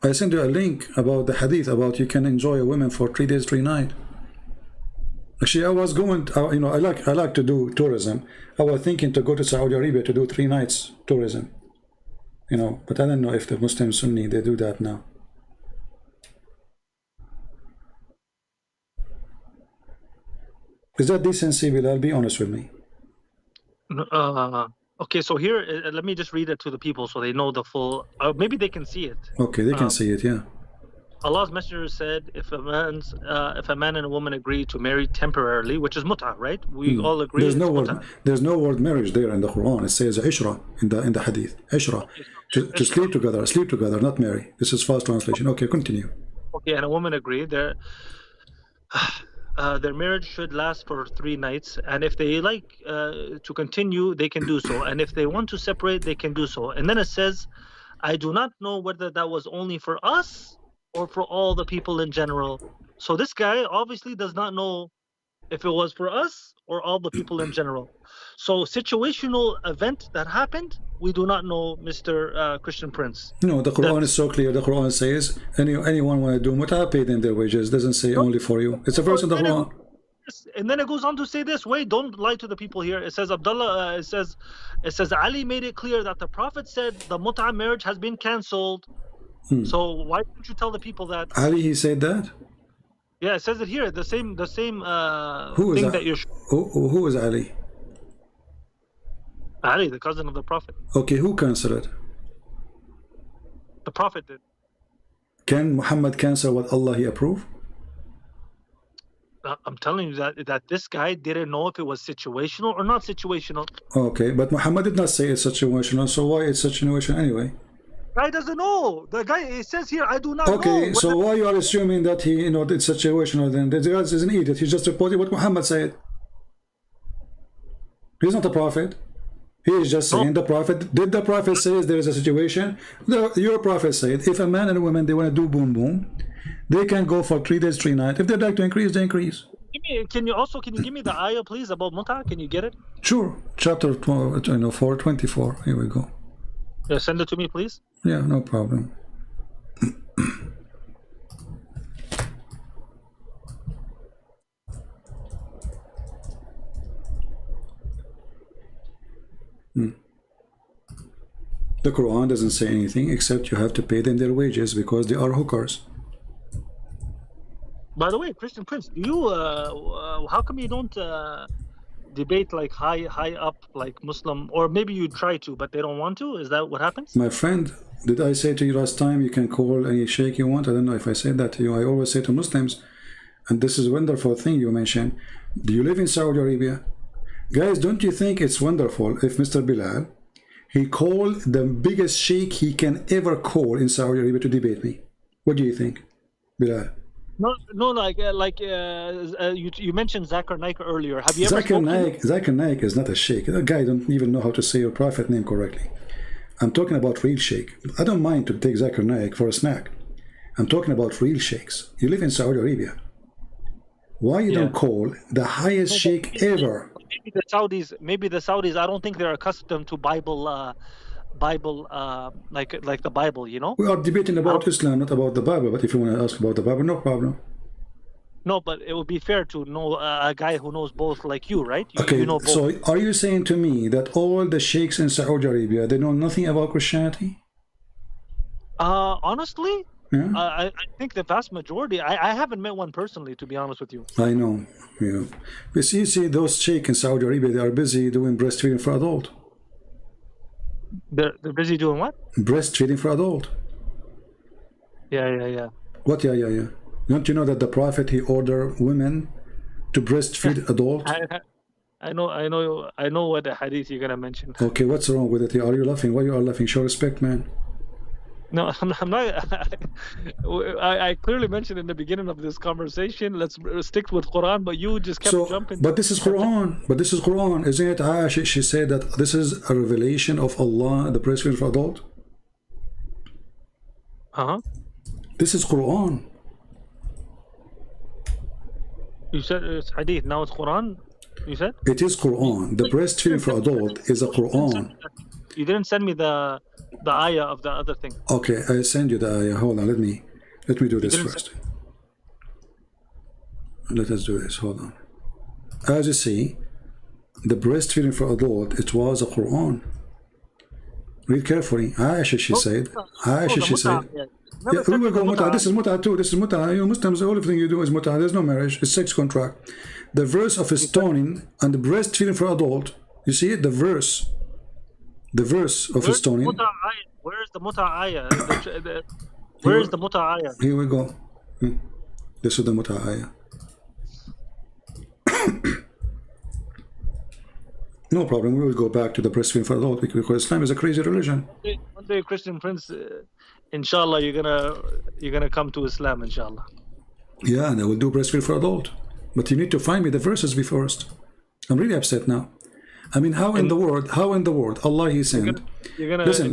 I sent you a link about the hadith about you can enjoy a woman for 3 days, 3 nights. Actually, I was going to, you know, I like to do tourism. I was thinking to go to Saudi Arabia to do 3 nights tourism. You know, but I don't know if the Muslim Sunni they do that now. Is that decency, Bilal? Be honest with me. Okay, so here, let me just read it to the people so they know the full. Maybe they can see it. Okay, they can see it. Yeah. Allah's Messenger said, if a man and a woman agree to marry temporarily, which is mut'ah, right? We all agree. There's no word marriage there in the Quran. It says ishra in the hadith. Ishra, to sleep together, not marry. This is fast translation. Okay, continue. Okay, and a woman agreed their marriage should last for 3 nights, and if they like to continue, they can do so, and if they want to separate, they can do so. And then it says, I do not know whether that was only for us or for all the people in general. So this guy obviously does not know if it was for us or all the people in general. So situational event that happened, we do not know, Mr. Christian Prince. No, the Quran is so clear. The Quran says anyone want to do mut'ah, pay them their wages. It doesn't say only for you. It's a verse in the Quran. And then it goes on to say this. Wait, don't lie to the people here. It says Abdullah. It says Ali made it clear that the Prophet said the mut'ah marriage has been cancelled. So why don't you tell the people that? Ali, he said that? Yeah, it says it here. The same who is thing that you're. Who is Ali? Ali, the cousin of the Prophet. Okay, who cancelled it? The Prophet did. Can Muhammad cancel what Allah he approved? I'm telling you that this guy didn't know if it was situational or not situational. Okay, but Muhammad did not say it's situational, so why it's situational anyway? Guy doesn't know. The guy, it says here, I do not know. Okay, so why you are assuming that he, you know, it's situational? Then the guy is an idiot. He just reported what Muhammad said. He's not a prophet. He is just saying the prophet. Did the prophet say there is a situation? Your prophet said if a man and a woman they want to do boom boom, they can go for 3 days, 3 nights. If they'd like to increase, they increase. Can you give me the ayah, please, about mut'ah? Can you get it? Sure. Chapter 424. Here we go. Yeah, send it to me, please. Yeah, no problem. The Quran doesn't say anything except you have to pay them their wages because they are hookers. By the way, Christian Prince, do you how come you don't debate like high up like Muslim, or maybe you try to but they don't want to? Is that what happens? My friend, did I say to you last time you can call any sheikh you want? I don't know if I said that to you. I always say to Muslims, and this is a wonderful thing you mentioned, do you live in Saudi Arabia? Guys, don't you think it's wonderful if Mr. Bilal, he called the biggest sheikh he can ever call in Saudi Arabia to debate me? What do you think, Bilal? No, you mentioned Zakir Naik earlier. Have you ever Zakir Naik is not a sheikh. That guy don't even know how to say your prophet name correctly. I'm talking about real sheikh. I don't mind to take Zakir Naik for a snack. I'm talking about real sheikhs. You live in Saudi Arabia. Why you don't call the highest sheikh ever? Maybe the Saudis, I don't think they're accustomed to Bible like the Bible, you know. We are debating about Islam, not about the Bible. But if you want to ask about the Bible, no problem. No, but it would be fair to know a guy who knows both, like you, right? Okay, you know both. So are you saying to me that all the sheikhs in Saudi Arabia, they know nothing about Christianity? Honestly, yeah? I think the vast majority. I haven't met one personally, to be honest with you. I know. Yeah. But you see, those sheikhs in Saudi Arabia, they are busy doing breastfeeding for adult. They're busy doing what? Breastfeeding for adult. Yeah. What? Yeah. Don't you know that the Prophet he ordered women to breastfeed adult? I know what the hadith you're gonna mention. Okay, what's wrong with it? Are you laughing? Why you are laughing? Show respect, man. No, I'm not. I clearly mentioned in the beginning of this conversation, let's stick with Quran, but you just kept jumping. But this is Quran. But this is Quran, isn't it? She said that this is a revelation of Allah, the breastfeeding for adult. This is Quran. You said it's hadith. Now it's Quran. You said it is Quran. The breastfeeding for adult is a Quran. You didn't send me the ayah of the other thing. Okay, I send you the ayah. Hold on, let me do this first. Let us do this. Hold on. As you see, the breastfeeding for adult, it was a Quran. Read carefully. Aisha, she said. Aisha, she said. Yeah, we will go mut'ah. This is mut'ah too. This is mut'ah. You Muslims, the only thing you do is mut'ah. There's no marriage. It's sex contract. The verse of stoning and the breastfeeding for adult. You see it? The verse. The verse of stoning. Where's the mut'ah ayah? Where is the mut'ah ayah? Here we go. This is the mut'ah ayah. No problem. We will go back to the breastfeeding for adult because Islam is a crazy religion. One day, Christian Prince, inshallah, you're gonna come to Islam, inshallah. Yeah, and I will do breastfeeding for adult. But you need to find me the verses first. I'm really upset now. I mean, how in the world Allah He sent? You're gonna listen,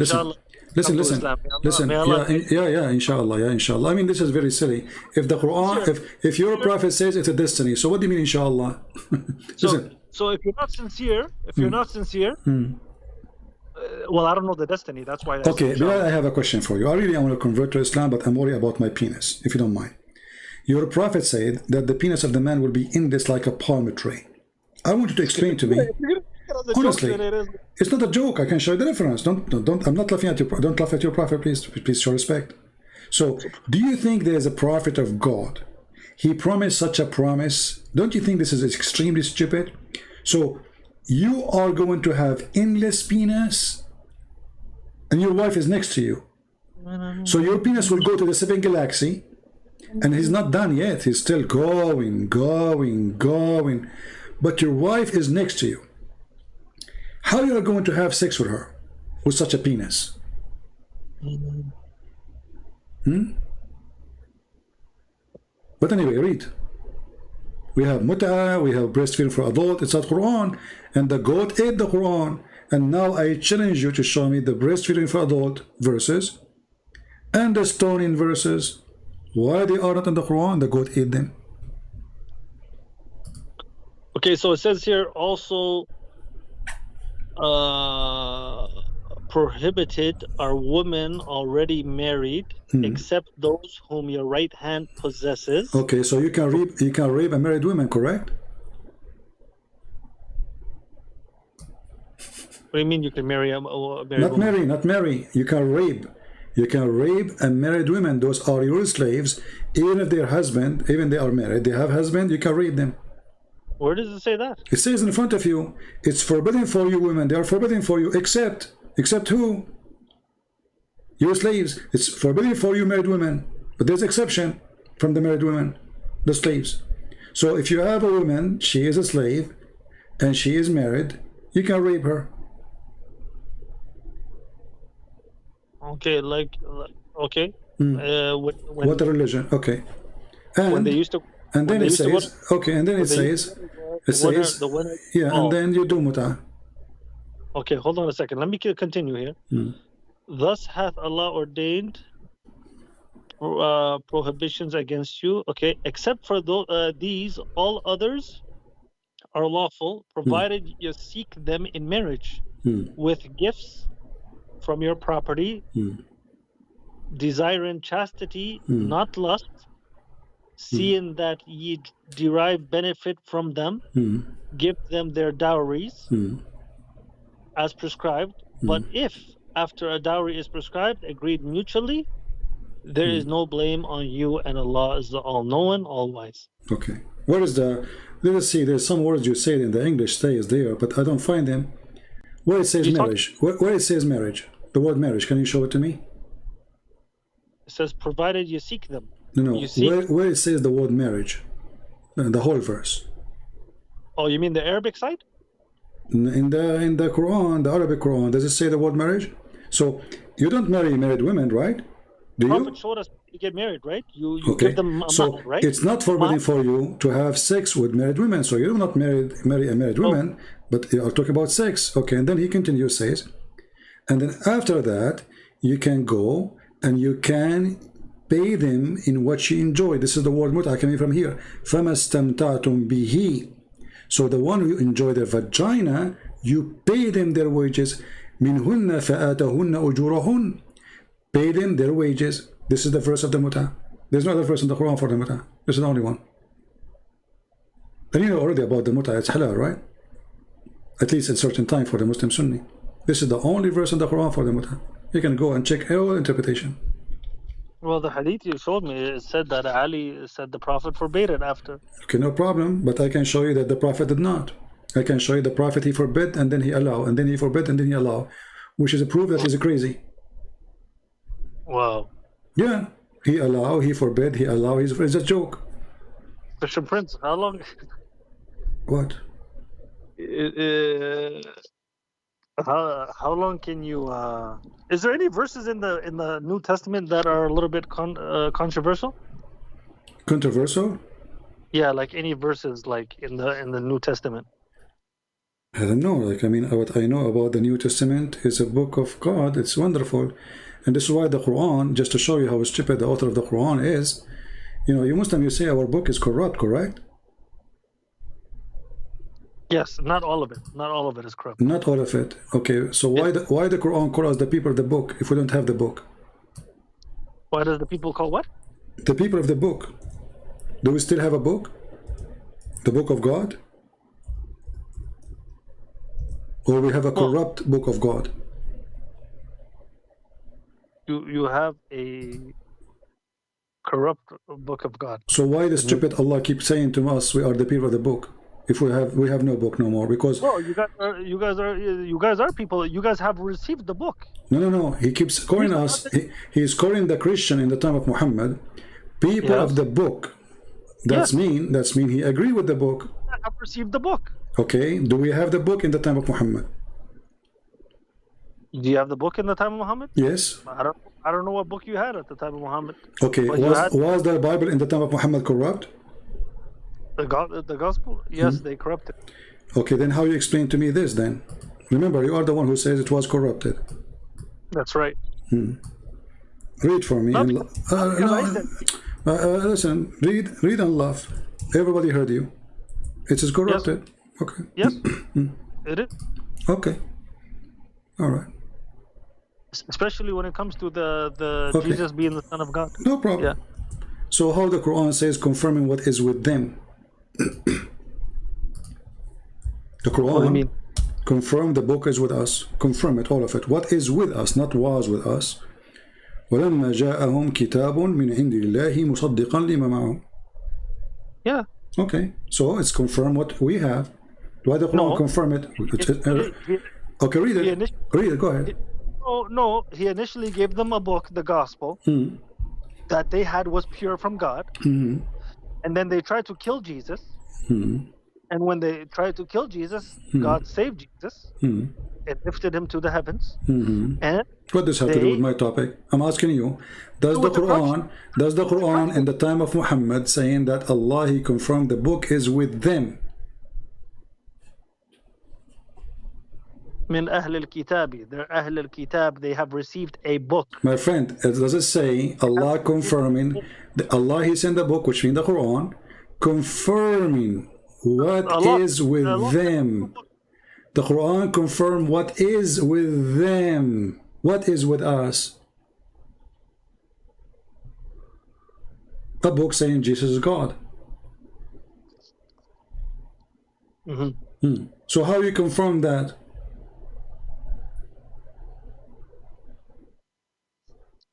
yeah, inshallah. I mean, this is very silly. If the Quran, if your prophet says it's a destiny, so what do you mean, inshallah? Listen. So if you're not sincere, well, I don't know the destiny. That's why. Okay, but I have a question for you. I really want to convert to Islam, but I'm worried about my penis, if you don't mind. Your prophet said that the penis of the man will be in this like a palm tree. I want you to explain to me. Honestly, it's not a joke. I can show you the reference. Don't. I'm not laughing at you. Don't laugh at your prophet, please. Please show respect. So, do you think there is a prophet of God? He promised such a promise. Don't you think this is extremely stupid? So, you are going to have endless penis, and your wife is next to you. So your penis will go to the 7th galaxy, and he's not done yet. He's still going. But your wife is next to you. How you are going to have sex with her with such a penis? But anyway, read. We have mut'ah, we have breastfeeding for adult, it's at Quran, and the goat ate the Quran. And now I challenge you to show me the breastfeeding for adult verses and the stoning verses. Why they are not in the Quran? The goat ate them. Okay, so it says here also prohibited are women already married, except those whom your right hand possesses. Okay, so you can rape a married woman, correct? What do you mean you can marry a married woman? Not marry. You can rape. You can rape a married woman. Those are your slaves. Even if their husband, even they are married, they have husband, you can rape them. Where does it say that? It says in front of you, it's forbidden for you women. They are forbidden for you, except who? Your slaves. It's forbidden for you married women. But there's exception from the married women, the slaves. So if you have a woman, she is a slave, and she is married, you can rape her. Okay, okay. What a religion? Okay. And when they used to, and then it says, okay, and then it says, yeah, and then you do mut'ah. Okay, hold on a second. Let me continue here. Thus hath Allah ordained prohibitions against you. Okay, except for these, all others are lawful, provided you seek them in marriage with gifts from your property, desiring chastity, not lust, seeing that ye derive benefit from them, give them their dowries as prescribed. But if after a dowry is prescribed, agreed mutually, there is no blame on you, and Allah is the all-knowing, all-wise. Okay. Where is the... Let us see, there's some words you said in the English stays there, but I don't find them. Where it says marriage. Where it says marriage. The word marriage, can you show it to me? It says, provided you seek them. No. Where it says the word marriage. The whole verse. Oh, you mean the Arabic side? In the Quran, the Arabic Quran, does it say the word marriage? So, you don't marry married women, right? Do you? The Prophet showed us to get married, right? You give them a so month, right? It's not forbidden for you to have sex with married women. So you do not marry a married woman, but you are talking about sex. Okay, and then he continues, says, and then after that, you can go and you can pay them in what you enjoy. This is the word mut'ah coming from here. فَمَا اسْتَمْتَعْتُمْ بِهِ. So the one who enjoy their vagina, you pay them their wages. منهن فآتهن أجورهن. Pay them their wages. This is the verse of the Mut'ah. There's no other verse in the Quran for the Mut'ah. This is the only one. And you know already about the Mut'ah, it's halal, right? At least at a certain time for the Muslim Sunni. This is the only verse in the Quran for the Mut'ah. You can go and check all interpretation. Well, the hadith you showed me, it said that Ali said the Prophet forbade it after. Okay, no problem. But I can show you that the Prophet did not. I can show you the Prophet he forbid and then he allow, and then he forbid and then he allow, which is a proof that he's crazy. Wow. Yeah, he allow, he forbid, he allow. It's a joke. Christian Prince, how long? What? How long can you? Is there any verses in the New Testament that are a little bit controversial? Controversial? Yeah, like any verses like in the New Testament. I don't know. Like, I mean, what I know about the New Testament is a book of God. It's wonderful. And this is why the Quran, just to show you how stupid the author of the Quran is, you know, you Muslim, you say our book is corrupt, correct? Yes, not all of it. Not all of it is corrupt. Not all of it. Okay, so why the Quran call us the people of the book if we don't have the book? Why does the people call what? The people of the book. Do we still have a book? The book of God? Or we have a corrupt book of God? You have a corrupt book of God. So why the stupid Allah keeps saying to us we are the people of the book if we have no book no more? Because well, you guys are people. You guys have received the book. no. He keeps calling us. He's calling the Christian in the time of Muhammad people of the book. That's mean he agreed with the book. I have received the book. Okay. Do we have the book in the time of Muhammad? Do you have the book in the time of Muhammad? Yes. I don't know what book you had at the time of Muhammad. Okay. Was the Bible in the time of Muhammad corrupt? The gospel? Yes, they corrupted. Okay, then how you explain to me this then? Remember, you are the one who says it was corrupted. That's right. Read for me. Listen, read and laugh. Everybody heard you. It is corrupted. Yes. Okay. Yes. It is. Okay. All right. Especially when it comes to the Jesus being the Son of God. No problem. Yeah. So how the Quran says confirming what is with them. The Quran, what do you mean? Confirm the book is with us. Confirm it, all of it. What is with us, not was with us. وَلَمَّا جَاءَهُمْ كِتَابٌ مِنْ عِنْدِ اللَّهِ مُصَدِّقًا لِمَا مَعَهُمْ. Yeah. Okay, so it's confirm what we have. Why the Quran confirm it? Okay, read it. Read it, go ahead. No, he initially gave them a book, the gospel, that they had was pure from God. And then they tried to kill Jesus. And when they tried to kill Jesus, God saved Jesus and lifted him to the heavens. And what does have to do with my topic? I'm asking you, does the Quran in the time of Muhammad saying that Allah, he confirmed the book is with them? Min Ahl al-Kitab, they're Ahl al-Kitab, they have received a book. My friend, does it say Allah confirming, Allah he sent the book, which means the Quran, confirming what is with them? The Quran confirm what is with them. What is with us? A book saying Jesus is God. So how you confirm that?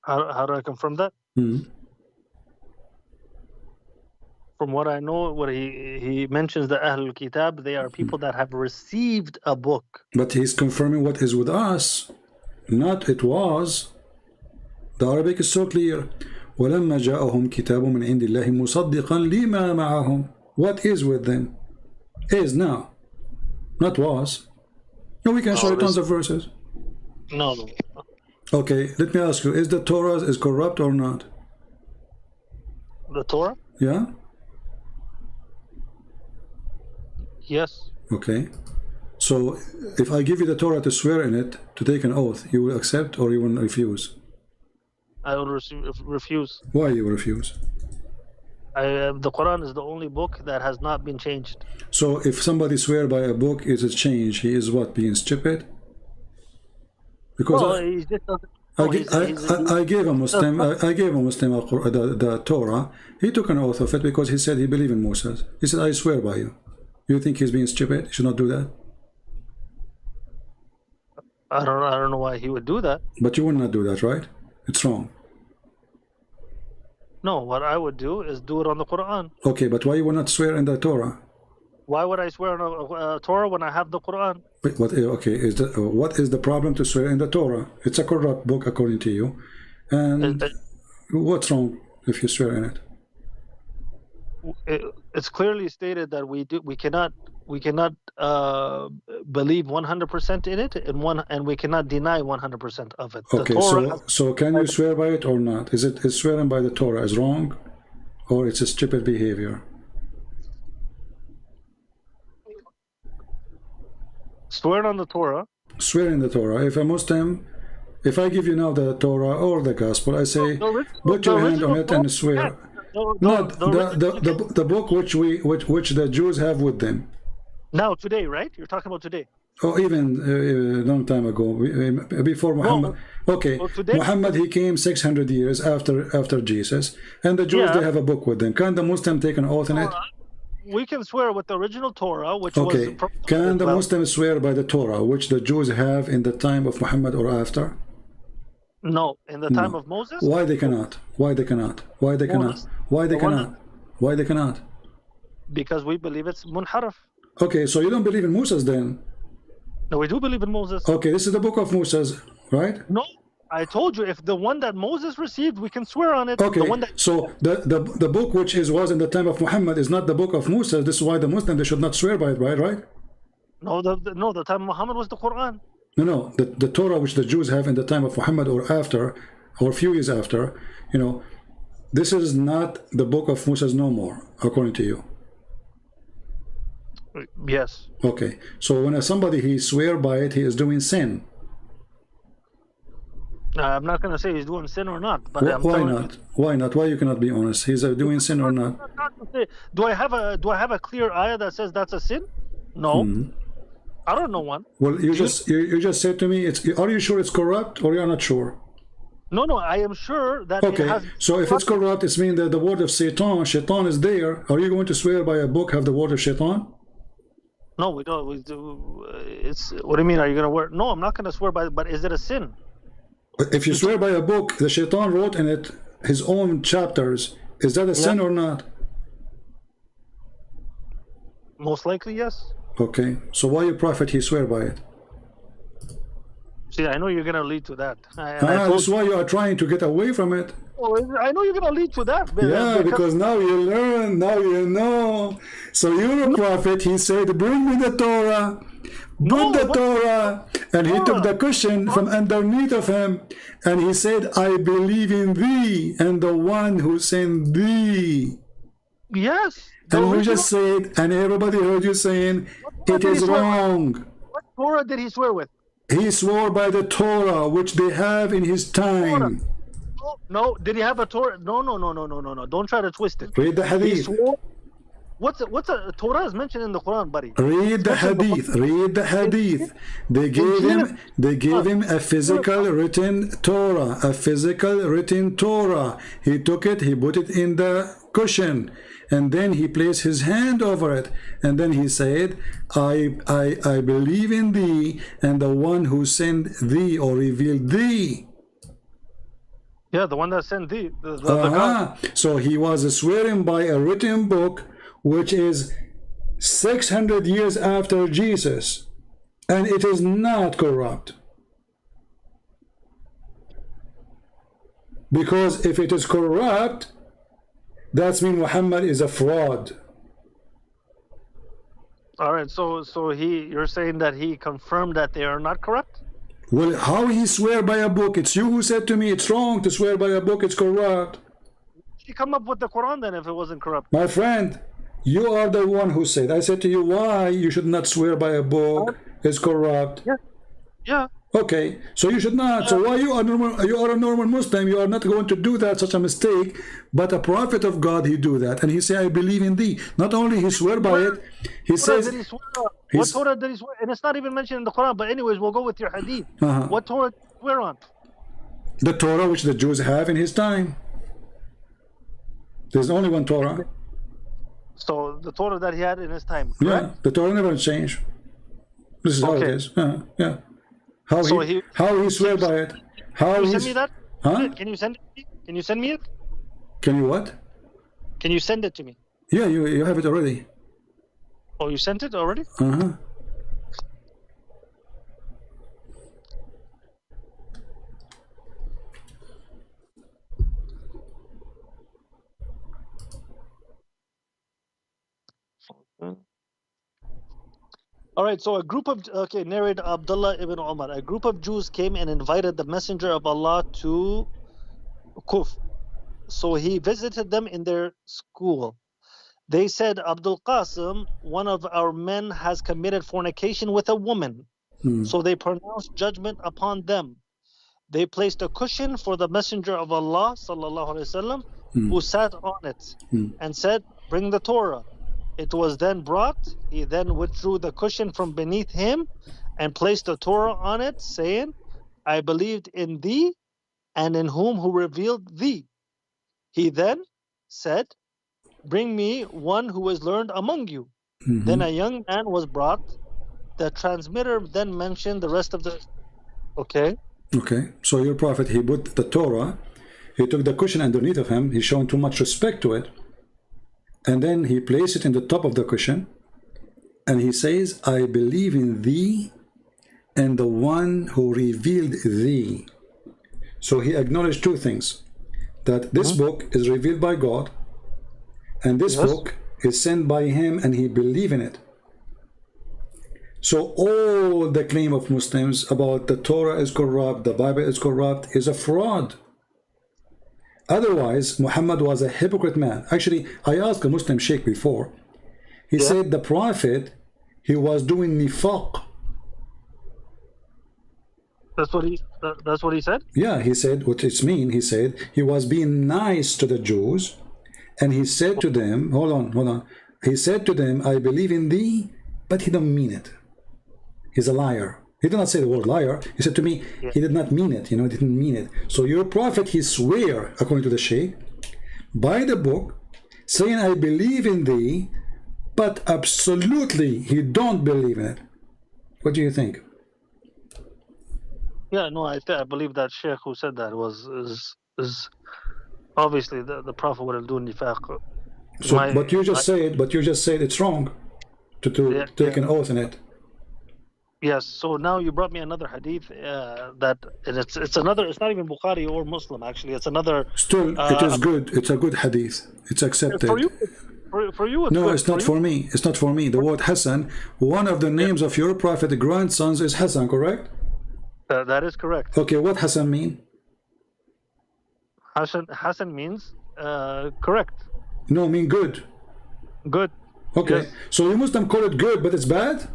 How do I confirm that? From what I know, what he mentions the Ahlul Kitab, they are people that have received a book. But he's confirming what is with us, not it was. The Arabic is so clear. وَلَمَّا جَاءَهُمْ كِتَابٌ مِنْ عِنْدِ اللَّهِ مُصَدِّقًا لِمَا مَعَهُمْ. What is with them? Is now, not was. No, we can show you tons of verses. No. Okay, let me ask you, is the Torah is corrupt or not? The Torah? Yeah? Yes. Okay. So, if I give you the Torah to swear in it, to take an oath, you will accept or you will refuse? I will refuse. Why you refuse? The Quran is the only book that has not been changed. So, if somebody swear by a book is a change, he is what, being stupid? Because No, he just doesn't. I, No, I gave a Muslim the Torah. He took an oath of it because he said he believed in Moses. He said, I swear by you. You think he's being stupid? He should not do that. I don't know why he would do that. But you would not do that, right? It's wrong. No, what I would do is do it on the Quran. Okay, but why you would not swear in the Torah? Why would I swear on a Torah when I have the Quran? Wait, what? Okay, what is the problem to swear in the Torah? It's a corrupt book according to you, and what's wrong if you swear in it? It's clearly stated that we cannot believe 100% in it, and we cannot deny 100% of it. Okay, so can you swear by it or not? Is swearing by the Torah is wrong, or it's a stupid behavior? Swearing on the Torah. Swear in the Torah. If I give you now the Torah or the Gospel, I say, put your hand on it and swear. Not the book which the Jews have with them. Now, today, right? You're talking about today. Or even a long time ago, before Muhammad. Okay, Muhammad, he came 600 years after Jesus, and the Jews, they have a book with them. Can the Muslim take an oath in it? We can swear with the original Torah, which was... Can the Muslim swear by the Torah, which the Jews have in the time of Muhammad or after? No, in the time of Moses? Why they cannot? Why they cannot? Why they cannot? Why they cannot? Why they cannot? Because we believe it's munharaf. Okay, so you don't believe in Moses then? No, we do believe in Moses. Okay, this is the book of Moses, right? No, I told you, if the one that Moses received, we can swear on it. Okay, the one that... so the book which was in the time of Muhammad is not the book of Moses. This is why the Muslim, they should not swear by it, right? No, the time of Muhammad was the Quran. No, the Torah which the Jews have in the time of Muhammad or after, or a few years after, this is not the book of Moses no more, according to you. Yes. Okay, so when somebody he swear by it, he is doing sin. I'm not going to say he's doing sin or not, but why not? Why not? Why you cannot be honest? He's doing sin or not? Do I have a clear ayah that says that's a sin? No. I don't know one. Well, you just said to me, are you sure it's corrupt or you're not sure? No, I am sure that okay. It has... So if it's corrupt, it means that the word of Shaitan is there. Are you going to swear by a book have the word of Shaitan? No, we don't. What do you mean? Are you going to swear? No, I'm not going to swear by it, but is it a sin? If you swear by a book, the Shaitan wrote in it his own chapters, is that a sin or not? Most likely, yes. Okay, so why your prophet he swear by it? See, I know you're going to lead to that. That's why you are trying to get away from it. Oh, I know you're going to lead to that. Yeah, because now you learn, now you know. So you're a prophet, he said, bring me the Torah. Put the Torah, and he took the cushion from underneath of him, and he said, I believe in thee, and the one who sent thee. Yes. And you just said, and everybody heard you saying, it is wrong. What Torah did he swear with? He swore by the Torah, which they have in his time. No, did he have a Torah? No. Don't try to twist it. Read the hadith. What's a Torah is mentioned in the Quran, buddy? Read the hadith. Read the hadith. They gave him a physical written Torah. A physical written Torah. He took it, he put it in the cushion, and then he placed his hand over it, and then he said, I believe in thee and the one who sent thee or revealed thee. Yeah, the one that sent thee. The God. So he was swearing by a written book which is 600 years after Jesus, and it is not corrupt. Because if it is corrupt, that means Muhammad is a fraud. All right, so you're saying that he confirmed that they are not corrupt? Well, how he swear by a book? It's you who said to me it's wrong to swear by a book, it's corrupt. You come up with the Quran then if it wasn't corrupt. My friend, you are the one who said. I said to you, why you should not swear by a book is corrupt. Yeah. Okay, so you should not. So why you are a normal Muslim, you are not going to do that, such a mistake. But a prophet of God, he do that, and he say, I believe in thee. Not only he swear by it, he says, What Torah did he swear? And it's not even mentioned in the Quran. But anyways, we'll go with your hadith. What Torah did he swear on? The Torah which the Jews have in his time. There's only one Torah. So the Torah that he had in his time, correct? Yeah, the Torah never changed. This is how it is. Yeah. How he swear by it. How can you send me that? Huh? Can you send it to me? Can you send me it? Can you what? Can you send it to me? Yeah, you have it already. Oh, you sent it already? All right, so a group of, narrated Abdullah ibn Umar, a group of Jews came and invited the Messenger of Allah to Kuf. So he visited them in their school. They said, Abdul Qasim, one of our men, has committed fornication with a woman. So they pronounced judgment upon them. They placed a cushion for the Messenger of Allah, sallallahu alaihi wasallam, who sat on it and said, bring the Torah. It was then brought. He then withdrew the cushion from beneath him and placed the Torah on it, saying, I believed in thee and in whom who revealed thee. He then said, bring me one who is learned among you. Then a young man was brought. The transmitter then mentioned the rest of the... Okay, so your prophet, he put the Torah, he took the cushion underneath of him, he's showing too much respect to it, and then he placed it in the top of the cushion, and he says, I believe in thee and the one who revealed thee. So he acknowledged two things, that this book is revealed by God, and this book is sent by him, and he believed in it. So all the claim of Muslims about the Torah is corrupt, the Bible is corrupt, is a fraud. Otherwise, Muhammad was a hypocrite man. Actually, I asked a Muslim sheikh before. He said the prophet, he was doing nifaq. That's what he said? Yeah, he said, what it means, he said, he was being nice to the Jews, and he said to them, hold on. He said to them, I believe in thee, but he don't mean it. He's a liar. He did not say the word liar. He said to me, he did not mean it. He didn't mean it. So your prophet, he swear, according to the Shaykh, by the book, saying, I believe in thee, but absolutely he don't believe in it. What do you think? Yeah, no, I believe that Sheikh who said that is obviously the prophet wouldn't do nifaq. So, but you just said it's wrong to take an oath in it. Yes, so now you brought me another hadith that it's another. It's not even Bukhari or Muslim actually. It's another. Still, it is good. It's a good hadith. It's accepted. For you, it's no, good. it's not for me. It's not for me. The word Hassan. One of the names of your prophet grandsons is Hassan, correct? That is correct. Okay, what Hassan mean? Hassan means correct. No, mean good. Good. Okay, yes. So you Muslim call it good, but it's bad.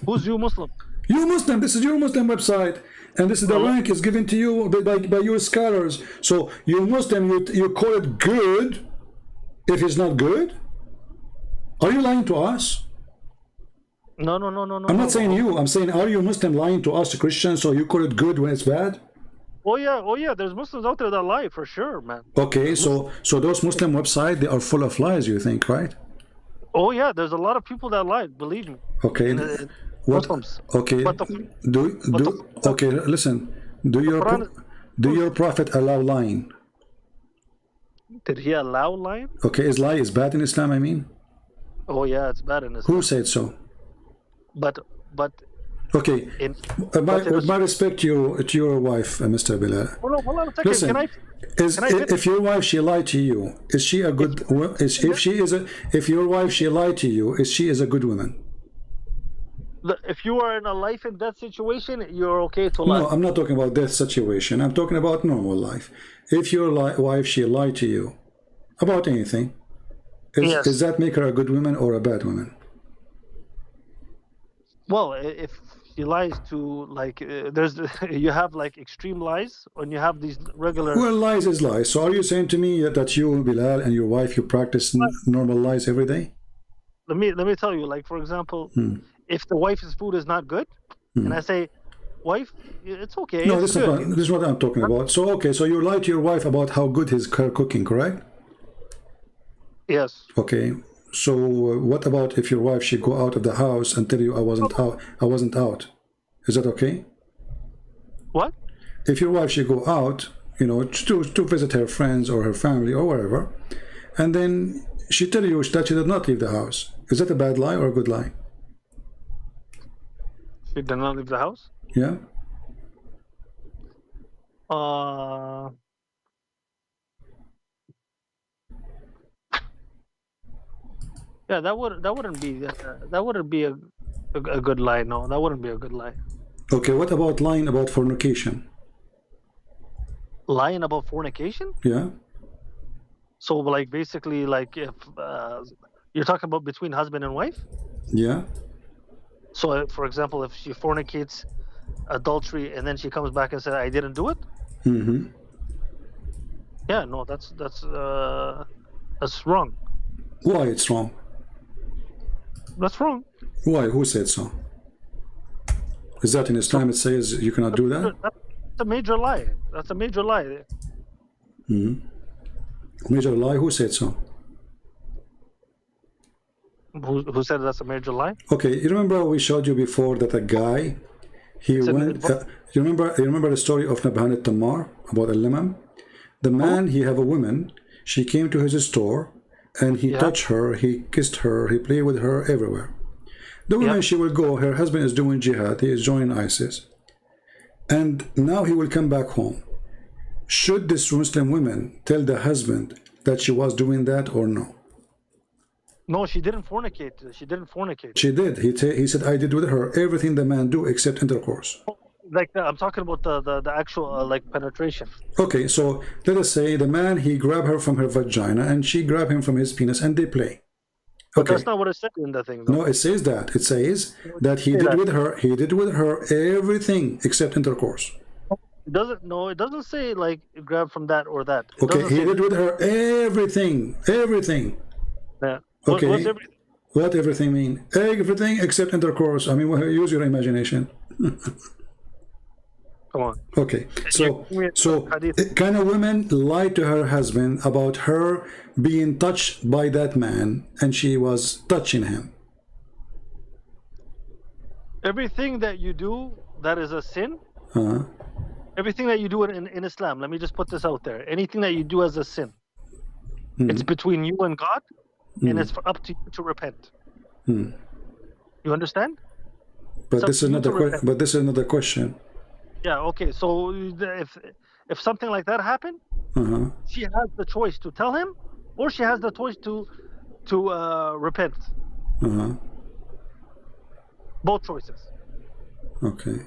Who's you Muslim? You Muslim. This is your Muslim website, and this is the rank is given to you by your scholars. So you Muslim, you call it good if it's not good. Are you lying to us? No. I'm not saying you. I'm saying, are you Muslim lying to us, Christians? So you call it good when it's bad? Oh yeah. There's Muslims out there that lie for sure, man. Okay, so those Muslim websites, they are full of lies. You think, right? Oh yeah, there's a lot of people that lie. Believe me. Okay. What? Muslims. Okay. Okay. Listen. Do your prophet allow lying? Did he allow lying? Okay. Is lie is bad in Islam? I mean. Oh yeah, it's bad in Islam. Who said so? But. Okay. With my respect to your wife, Mr. Bilal. Hold on a second. Listen, if your wife she lied to you, is she a good? If your wife she lied to you, she is a good woman? If you are in a life and death situation, you're okay to lie. No, I'm not talking about death situation. I'm talking about normal life. If your wife she lied to you about anything, does that make her a good woman or a bad woman? Well, if he lies to you have like extreme lies, and you have these regular. Well, lies is lies. So are you saying to me that you, Bilal, and your wife, you practice normal lies every day? Let me tell you, like for example, if the wife's food is not good, and I say, wife, it's okay. No, it's this is good. not, this is what I'm talking about. So okay, so you lie to your wife about how good her cooking, correct? Yes. Okay. So what about if your wife she go out of the house and tell you I wasn't out? I wasn't out. Is that okay? What? If your wife she go out, you know, to visit her friends or her family or wherever, and then she tell you that she did not leave the house, is that a bad lie or a good lie? She did not leave the house? Yeah. Yeah, that wouldn't be a good lie. No, that wouldn't be a good lie. Okay. What about lying about fornication? Lying about fornication? Yeah. So like basically like if you're talking about between husband and wife. Yeah. So for example, if she fornicates adultery and then she comes back and says I didn't do it. Mm-hmm. Yeah, no, that's wrong. Why it's wrong? That's wrong. Why? Who said so? Is that in Islam it says you cannot do that? That's a major lie. That's a major lie. Major lie? Who said so? Who said that's a major lie? Okay, you remember we showed you before that a guy, he went, you remember the story of Nabhan al-Tammar about al-Limam? The man, he have a woman, she came to his store, and he touched her, he kissed her, he played with her everywhere. The woman, she will go, her husband is doing jihad, he is joining ISIS. And now he will come back home. Should this Muslim woman tell the husband that she was doing that or no? No, she didn't fornicate. She didn't fornicate. She did. He said, I did with her everything the man do except intercourse. Like I'm talking about the actual like penetration. Okay, so let us say the man, he grabbed her from her vagina and she grabbed him from his penis and they play. But that's not what it said in the thing, though. No, it says that. It says that he did with her everything except intercourse. It doesn't. No, it doesn't say like grab from that or that. Okay, he did with her everything. Yeah. Okay. What's everything? What everything mean? Everything except intercourse. I mean, use your imagination. Come on. Okay, so can a woman lie to her husband about her being touched by that man and she was touching him? Everything that you do that is a sin. Everything that you do in Islam. Let me just put this out there. Anything that you do as a sin, it's between you and God, and it's up to you to repent. You understand? But this is another question. Yeah. Okay. So if something like that happened, she has the choice to tell him, or she has the choice to repent. Both choices. Okay.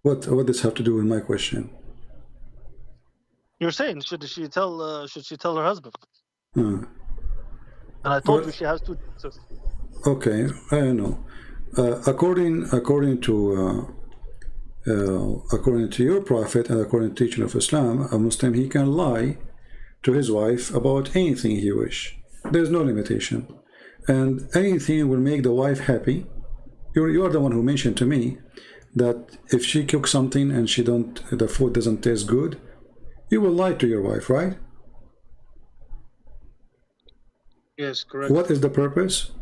What does have to do with my question? You're saying should she tell her husband? And I told you she has two choices. Okay, I know. According to your prophet and according to teaching of Islam, a Muslim, he can lie to his wife about anything he wish. There's no limitation, and anything will make the wife happy. You are the one who mentioned to me that if she cooks something and the food doesn't taste good, you will lie to your wife, right? Yes, correct. What is the purpose?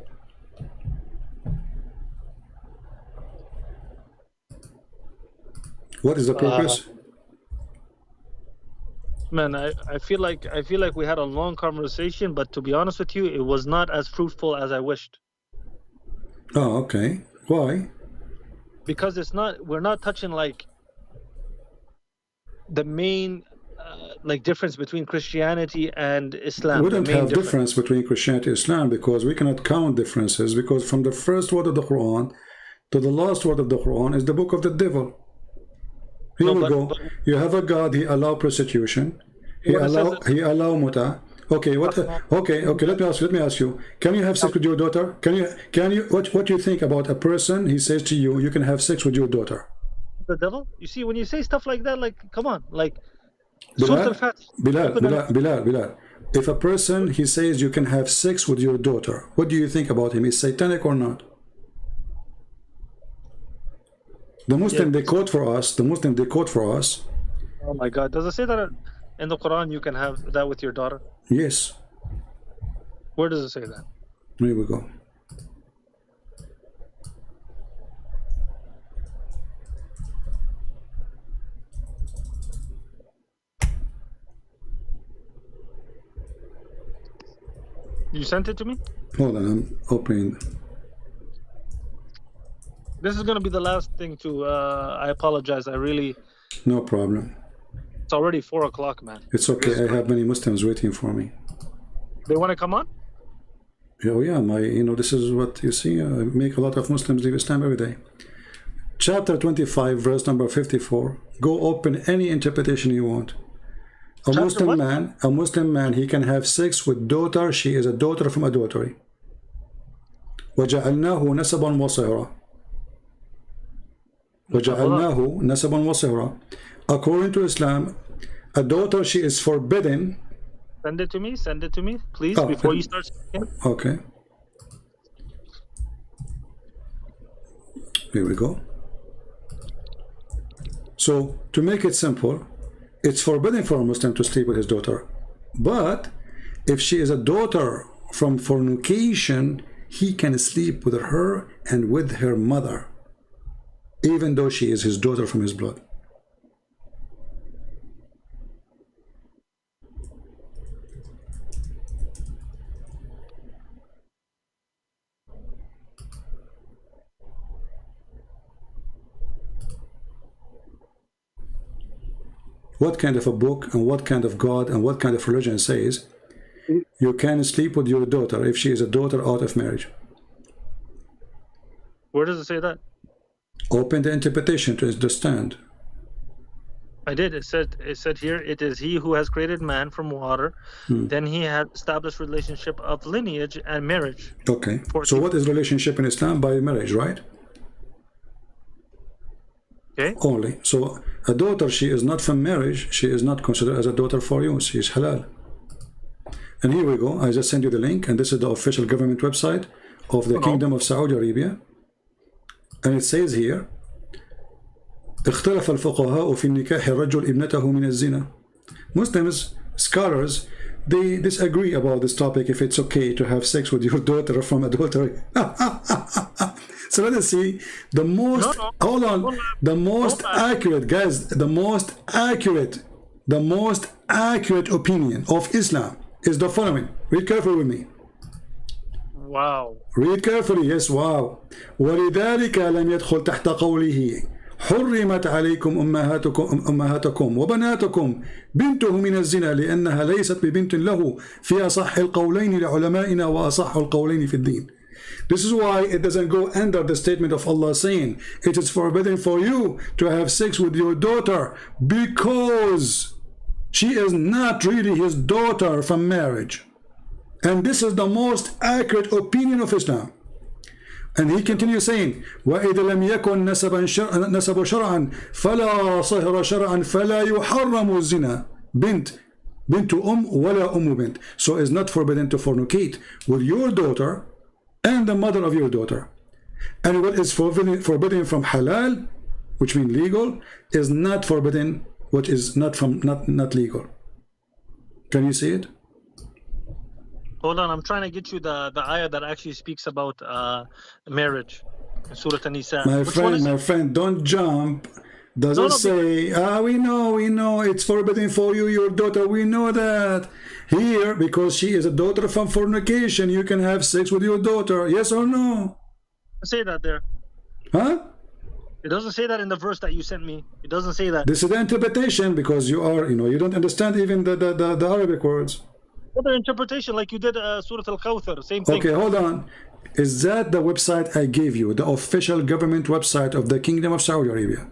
What is the purpose? Man, I feel like we had a long conversation, but to be honest with you, it was not as fruitful as I wished. Oh, okay. Why? Because we're not touching like the main like difference between Christianity and Islam. We don't have difference between Christianity and Islam because we cannot count differences, because from the first word of the Quran to the last word of the Quran is the book of the devil. Here we go. You have a God, he allow prostitution. He allow muta. Okay, okay, let me ask you. Can you have sex with your daughter? Can you what do you think about a person, he says to you, you can have sex with your daughter? The devil? You see, when you say stuff like that, like come on, like Bilal. If a person, he says you can have sex with your daughter, what do you think about him? Is satanic or not? The Muslim, Yeah. they quote for us. The Muslim, they quote for us. Oh my God. Does it say that in the Quran you can have that with your daughter? Yes. Where does it say that? Here we go. You sent it to me? Hold on, I'm opening. This is going to be the last thing to, I apologize. I really, No problem. it's already 4 o'clock, man. It's okay. I have many Muslims waiting for me. They want to come on? Oh yeah, this is what you see. I make a lot of Muslims leave Islam every day. Chapter 25, verse number 54. Go open any interpretation you want. A Muslim man, he can have sex with daughter. She is a daughter from adultery. وَجَعَلْنَاهُ نَسَبًا وَصِهْرًا. وَجَعَلْنَاهُ نَسَبًا وَصِهْرًا. According to Islam, a daughter, she is forbidden. Send it to me, please, before you start speaking. Okay. Here we go. So, to make it simple, it's forbidden for a Muslim to sleep with his daughter. But if she is a daughter from fornication, he can sleep with her and with her mother, even though she is his daughter from his blood. What kind of a book and what kind of God and what kind of religion says you can sleep with your daughter if she is a daughter out of marriage? Where does it say that? Open the interpretation to understand. I did. It said here, it is he who has created man from water. Then he had established relationship of lineage and marriage. Okay. So what is relationship in Islam? By marriage, right? Okay. Only. So a daughter, she is not from marriage. She is not considered as a daughter for you. She is halal. And here we go. I just sent you the link, and this is the official government website of the Kingdom of Saudi Arabia. And it says here, اختلف الفقهاء في نكاح الرجل ابنته من الزنا. Muslims, scholars, they disagree about this topic, if it's okay to have sex with your daughter from adultery. So let us see the most, hold on, the most accurate, guys, the most accurate opinion of Islam is the following. Read carefully with me. Wow. Read carefully, yes, wow. ولذلك لم يدخل تحت قوله حرمت عليكم أمهاتكم وبناتكم بنته من الزنا لأنها ليست ببنت له في أصح القولين لعلمائنا وأصح القولين في الدين. This is why it doesn't go under the statement of Allah saying it is forbidden for you to have sex with your daughter because she is not really his daughter from marriage. And this is the most accurate opinion of Islam. And he continues saying, وَإِذَا لَمْ يَكُنْ نَسَبُ شَرْعًا فَلَا صَهْرَ شَرْعًا فَلَا يُحَرَّمُ الزِّنَا بنت ولا بنت. So it's not forbidden to fornicate with your daughter and the mother of your daughter. And what is forbidden from halal, which means legal, is not forbidden, what is not legal. Can you see it? Hold on, I'm trying to get you the ayah that actually speaks about marriage in Surah An-Nisa. My friend, don't jump. Does it say, we know, it's forbidden for you, your daughter, we know that. Here, because she is a daughter from fornication, you can have sex with your daughter, yes or no? It doesn't say that there. Huh? It doesn't say that in the verse that you sent me. It doesn't say that. This is the interpretation, because you are, you don't understand even the Arabic words. Other interpretation, like you did Surah Al-Kawthar, same thing. Okay, hold on. Is that the website I gave you, the official government website of the Kingdom of Saudi Arabia?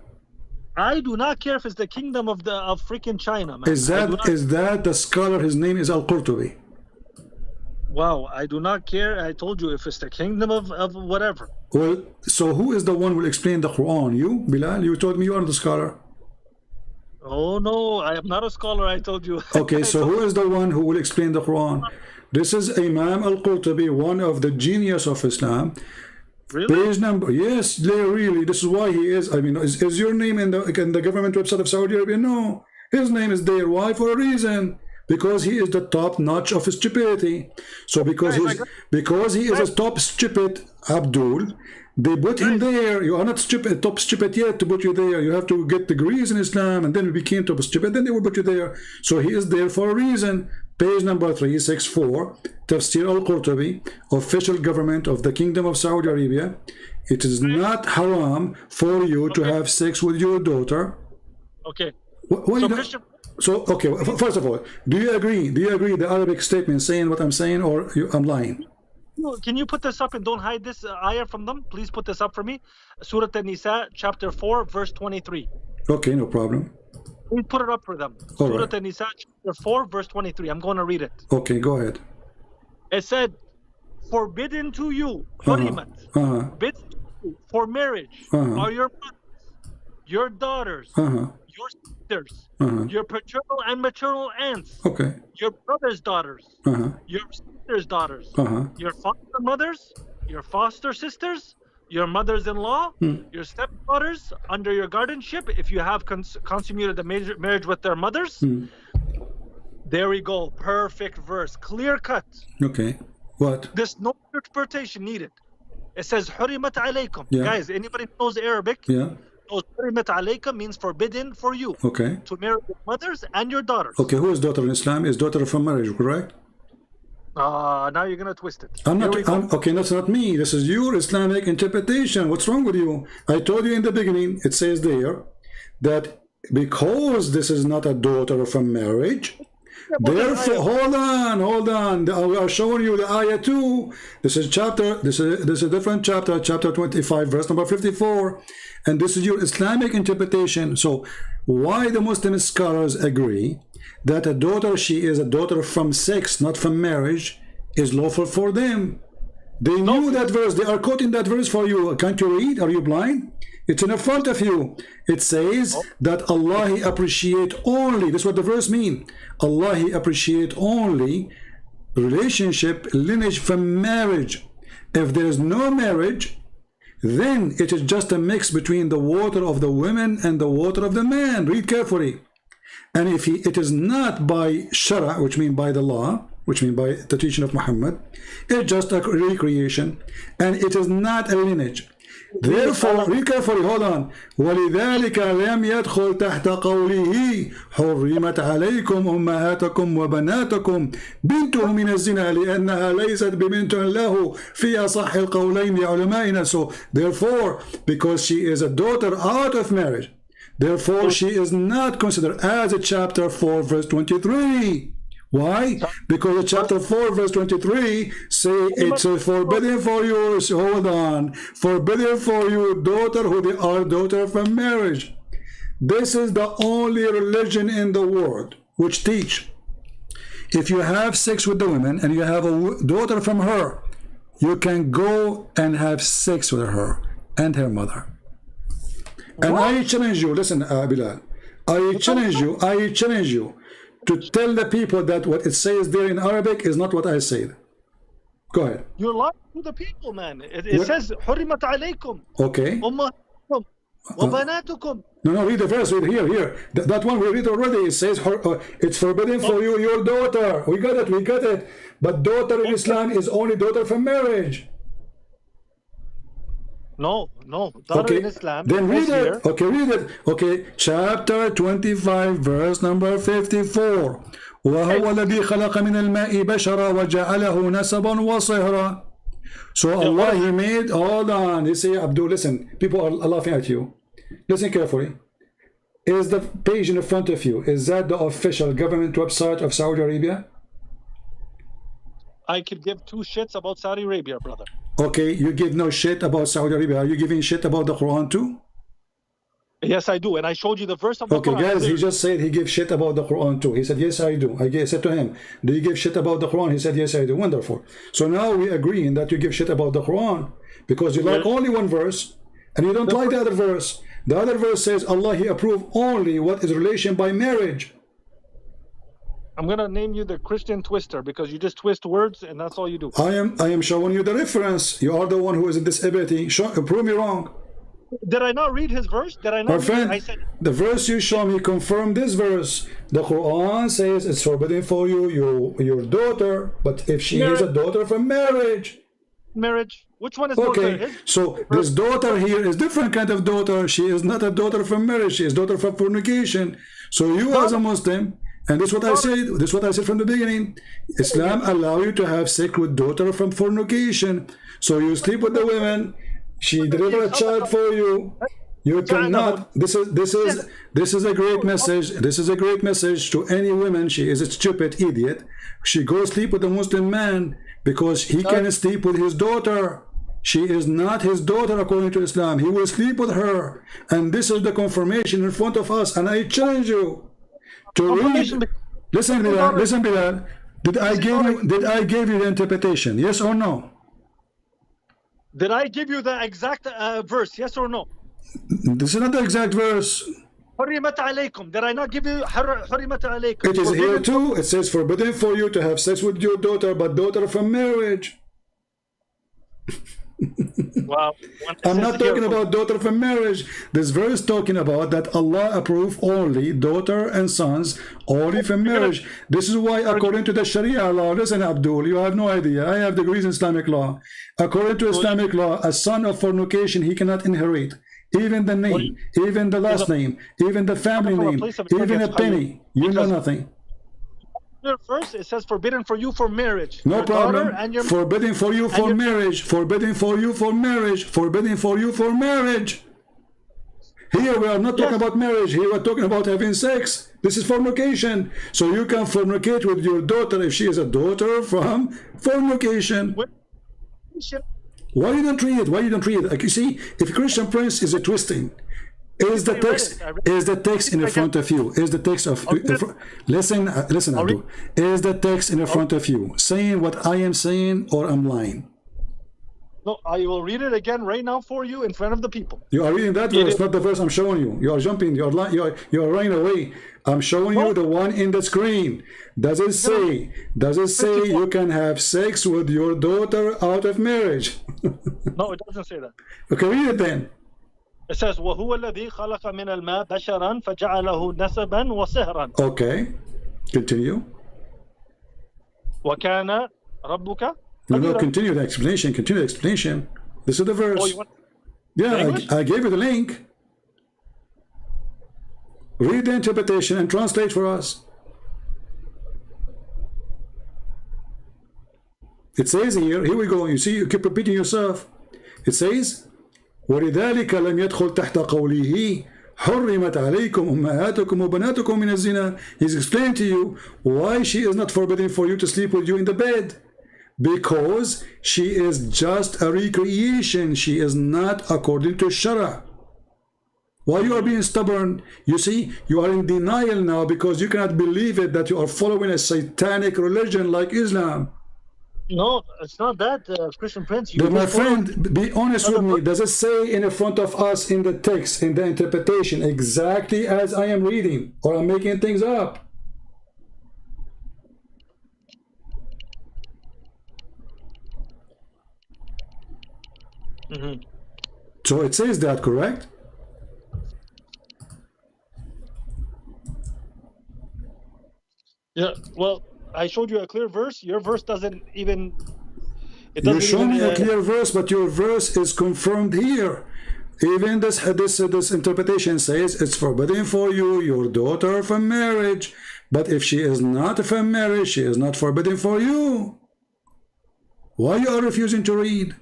I do not care if it's the kingdom of freaking China, man. Is that the scholar? His name is Al-Qurtubi. Wow, I do not care. I told you if it's the kingdom of whatever. Well, so who is the one who will explain the Quran? You, Bilal? You told me you are the scholar. Oh no, I am not a scholar. I told you. Okay, so who is the one who will explain the Quran? This is Imam Al-Qurtubi, one of the genius of Islam. Really? Page number, yes, really. This is why he is. I mean, is your name in the government website of Saudi Arabia? No, his name is there. Why? For a reason. Because he is the top notch of stupidity. So because he is a top stupid, Abdul, they put him there. You are not stupid, top stupid yet to put you there. You have to get degrees in Islam, and then you became top stupid. Then they will put you there. So he is there for a reason. Page number 364, Tafsir al-Qurtubi, official government of the Kingdom of Saudi Arabia. It is not haram for you to have sex with your daughter. Okay. Okay, first of all, do you agree? Do you agree the Arabic statement saying what I'm saying, or I'm lying? Can you put this up and don't hide this ayah from them? Please put this up for me. Surah An-Nisa, chapter 4, verse 23. Okay, no problem. We put it up for them. All Surah right. An-Nisa, chapter 4, verse 23. I'm going to read it. Okay, go ahead. It said, forbidden to you, hurimat, forbidden to you for marriage are your mothers, your daughters, your sisters, your paternal and maternal aunts, your brother's daughters, your sister's daughters, your foster mothers, your foster sisters, your mothers-in-law, your stepdaughters under your guardianship, if you have consummated the marriage with their mothers. There we go. Perfect verse. Clear cut. Okay. What? There's no interpretation needed. It says Hurimat alaykum. Yeah. Guys, anybody who knows Arabic? Yeah. Knows Hurimat alaykum means forbidden for you. Okay. To marry your mothers and your daughters. Okay, who is daughter in Islam? Is daughter from marriage, correct? Now you're gonna twist it. Okay, that's not me. This is your Islamic interpretation. What's wrong with you? I told you in the beginning, it says there that because this is not a daughter from marriage, therefore, hold on. We are showing you the ayah 2. This is a different chapter, chapter 25, verse number 54. And this is your Islamic interpretation. So why the Muslim scholars agree that a daughter, she is a daughter from sex, not from marriage, is lawful for them? They knew that verse. They are quoting that verse for you. Can't you read? Are you blind? It's in front of you. It says that Allah He appreciate only. That's what the verse means. Allah He appreciate only relationship, lineage from marriage. If there is no marriage, then it is just a mix between the water of the women and the water of the man. Read carefully. And if it is not by shara, which means by the law, which means by the teaching of Muhammad, it's just a recreation, and it is not a lineage. Therefore, read carefully, hold on. وَلِذَلِكَ لَمْ يَدْخُلْ تَحْتَ قَوْلِهِ حُرِّمَتْ عَلَيْكُمْ أُمَّهَاتُكُمْ وَبَنَاتُكُمْ بِنْتُهُ مِنَ الزِّنَا لِأَنَّهَا لَيْسَتْ بِبِنْتٍ لَهُ فِي أَصَحِّ الْقَوْلَيْنِ لِعُلَمَائِنَا. So, therefore, because she is a daughter out of marriage, therefore she is not considered as a chapter 4, verse 23. Why? Because chapter 4 verse 23 say it's forbidden for you, hold on, forbidden for you daughter who they are daughter from marriage. This is the only religion in the world which teach if you have sex with the women and you have a daughter from her, you can go and have sex with her and her mother. And I challenge you, listen Bilal, I challenge you to tell the people that what it says there in Arabic is not what I said. Go ahead. You're lying to the people, man. It says حُرِّمَتْ عَلَيْكُمْ Okay. أُمَّهَاتُكُمْ وَبَنَاتُكُمْ. No, read the verse. Read here. That one we read already. It says it's forbidden for you, your daughter. We got it. But daughter in Islam is only daughter from marriage. No. Daughter in Islam. Then read it. Here. Okay, read it. Okay, chapter 25, verse number 54. وهو الذي خلق من الماء بشرا وجعله نسبا وصهرا. So Allah He made, hold on. You say, Abdul, listen. People are laughing at you. Listen carefully. Is the page in front of you, is that the official government website of Saudi Arabia? I could give two shits about Saudi Arabia, brother. Okay, you give no shit about Saudi Arabia. Are you giving shit about the Quran too? Yes, I do. And I showed you the verse of the Quran. Okay, guys, he just said he gives shit about the Quran too. He said, yes, I do. I said to him, do you give shit about the Quran? He said, yes, I do. Wonderful. So now we agree in that you give shit about the Quran because you like only one verse and you don't like the other verse. The other verse says Allah He approved only what is relation by marriage. I'm gonna name you the Christian twister because you just twist words and that's all you do. I am showing you the reference. You are the one who is in disability. Prove me wrong. Did I not read his verse? Did I not? My read friend, it? I said the verse you show me confirm this verse. The Quran says it's forbidden for you, your daughter, but if she is a daughter from marriage. marriage. Which one is Okay, daughter? so this daughter here is different kind of daughter. She is not a daughter from marriage. She is daughter from fornication. So you as a Muslim, and this is what I said. This is what I said from the beginning. Islam allow you to have sex with daughter from fornication. So you sleep with the women. She deliver a child for you. You cannot. This is a great message. This is a great message to any woman. She is a stupid idiot. She goes sleep with a Muslim man because he can sleep with his daughter. She is not his daughter according to Islam. He will sleep with her, and this is the confirmation in front of us. And I challenge you to read. Listen, Bilal. Listen, Bilal. Did I give you the interpretation? Yes or no? Did I give you the exact verse? Yes or no? This is not the exact verse. حرمت عليكم. Did I not give you حرمت عليكم? It is here too. It says forbidden for you to have sex with your daughter, but daughter from marriage. Wow. I'm not talking about daughter from marriage. This verse talking about that Allah approve only daughter and sons only from marriage. This is why according to the Sharia law, listen Abdul, you have no idea. I have degrees in Islamic law. According to Islamic law, a son of fornication, he cannot inherit. Even the name, even the last name, even the family name, even a penny. You know nothing. First, it says forbidden for you for marriage. No your problem. And your forbidden for you for marriage. Forbidden for you for marriage. Forbidden for you for marriage. Here we are not talking about marriage. Here we're talking about having sex. This is fornication. So you can fornicate with your daughter if she is a daughter from fornication. Why you don't read it? Why you don't read it? Like you see, if Christian Prince is a twisting, is the text in front of you? Is the text of listen, Abdul. Is the text in front of you saying what I am saying or I'm lying? No, I will read it again right now for you in front of the people. You are reading that verse, not the verse I'm showing you. You are jumping. You are running away. I'm showing you the one in the screen. Does it say? Does it say you can have sex with your daughter out of marriage? No, it doesn't say that. Okay, read it then. It says وهو الذي خلق من الماء بشرا فجعله نسبا وصهرا. Okay, continue. وكان ربك. No, continue the explanation. Continue the explanation. This is the verse. Oh, you want yeah, I gave you the link. Read the interpretation and translate for us. It says here we go. You see, you keep repeating yourself. It says ولذلك لم يدخل تحت قوله حرمت عليكم أمهاتكم وبناتكم من الزنا. He's explaining to you why she is not forbidden for you to sleep with you in the bed. Because she is just a recreation. She is not according to Shara. Why you are being stubborn? You see, you are in denial now because you cannot believe it that you are following a satanic religion like Islam. No, it's not that, Christian Prince. My friend, be honest with me. Does it say in the front of us in the text, in the interpretation, exactly as I am reading? Or I'm making things up? Mm-hmm. So it says that, correct? Yeah, well, I showed you a clear verse. Your verse doesn't even... You show me a clear verse, but your verse is confirmed here. Even this interpretation says it's forbidden for you, your daughter, from marriage. But if she is not from marriage, she is not forbidden for you. Why you are refusing to read?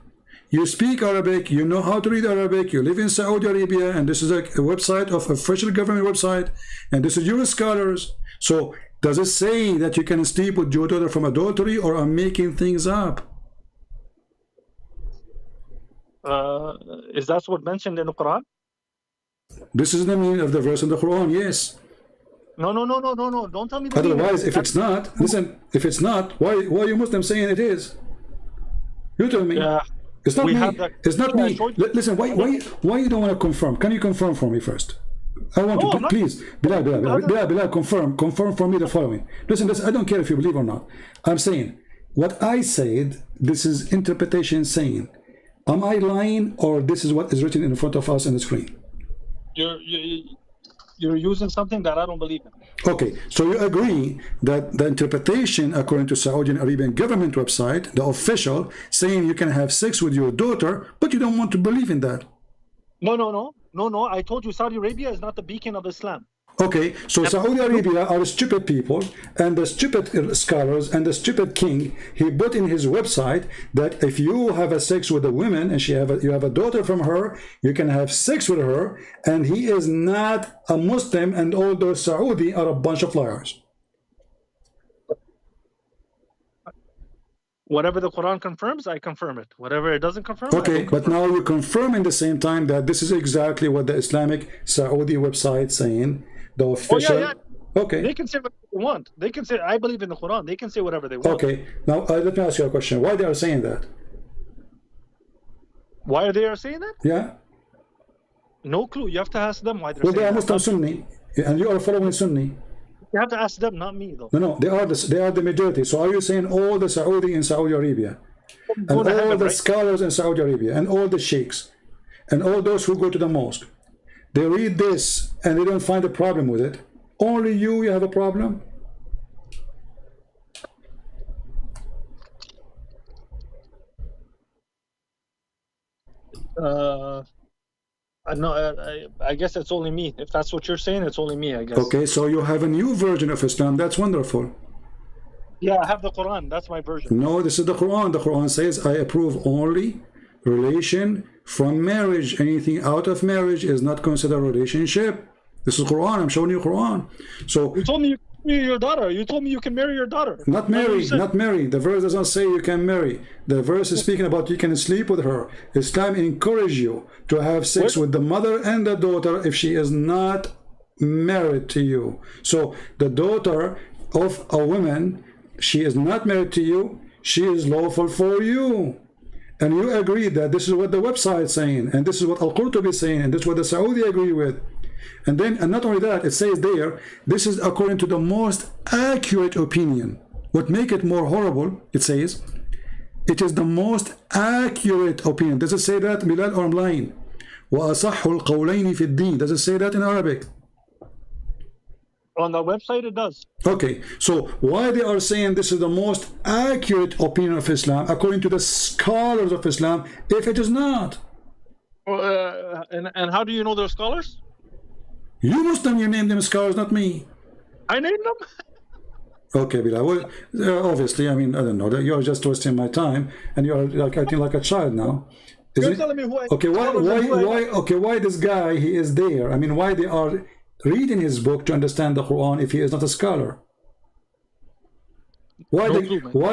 You speak Arabic, you know how to read Arabic, you live in Saudi Arabia, and this is a website of official government website, and this is your scholars. So does it say that you can sleep with your daughter from adultery, or I'm making things up? Is that what mentioned in the Quran? This is the meaning of the verse in the Quran, yes. No. Don't tell me the Otherwise, if it's not, listen, if it's not, why are you Muslims saying it is? You tell me. Yeah. It's not me. It's not me. Listen, why you don't want to confirm? Can you confirm for me first? I want No, to I'm not. please, Bilal, confirm for me the following. Listen, I don't care if you believe or not. I'm saying what I said. This is interpretation saying. Am I lying, or this is what is written in front of us on the screen? You're using something that I don't believe in. Okay, so you agree that the interpretation according to Saudi Arabian government website, the official, saying you can have sex with your daughter, but you don't want to believe in that. No. I told you Saudi Arabia is not the beacon of Islam. Okay, so Saudi Arabia are stupid people, and the stupid scholars and the stupid king, he put in his website that if you have a sex with a woman and you have a daughter from her, you can have sex with her, and he is not a Muslim, and all those Saudi are a bunch of liars. Whatever the Quran confirms, I confirm it. Whatever it doesn't confirm, okay, but now you confirm in the same time that this is exactly what the Islamic Saudi website saying. The official. Oh, yeah. Okay. They can say what they want. They can say, I believe in the Quran. They can say whatever they want. Okay. Now let me ask you a question. Why they are saying that? Why are they saying that? Yeah. No clue. You have to ask them why they're well, saying they are that. Muslim Sunni, and you are following Sunni. You have to ask them, not me, though. No, they are the majority. So are you saying all the Saudi in Saudi Arabia, and all the scholars in Saudi Arabia, and all the sheikhs, and all those who go to the mosque, they read this and they don't find a problem with it? Only you have a problem? I guess it's only me. If that's what you're saying, it's only me, I guess. Okay, so you have a new version of Islam. That's wonderful. Yeah, I have the Quran. That's my version. No, this is the Quran. The Quran says, I approve only relation from marriage. Anything out of marriage is not considered relationship. This is Quran. I'm showing you Quran. So you told me you can marry your daughter. You told me you can marry your daughter. Not marry, not marry. The verse doesn't say you can marry. The verse is speaking about you can sleep with her. Islam encourages you to have sex with the mother and the daughter if she is not married to you. So the daughter of a woman, she is not married to you, she is lawful for you. And you agree that this is what the website is saying, and this is what Al-Qurtubi is saying, and this is what the Saudi agree with. And not only that, it says there, this is according to the most accurate opinion. What make it more horrible, it says, it is the most accurate opinion. Does it say that, Bilal, or I'm lying? وَأَصَحُّ الْقَوْلَيْنِ فِي الدِّينِ. Does it say that in Arabic? On the website, it does. Okay, so why they are saying this is the most accurate opinion of Islam, according to the scholars of Islam, if it is not? And how do you know they're scholars? You Muslim, you name them scholars, not me. I named them. Okay, Bilal. Well, obviously, I mean, I don't know. You're just wasting my time, and you're like acting like a child now. You're telling me who I. Okay, why this guy, he is there? I mean, why they are reading his book to understand the Quran if he is not a scholar? Why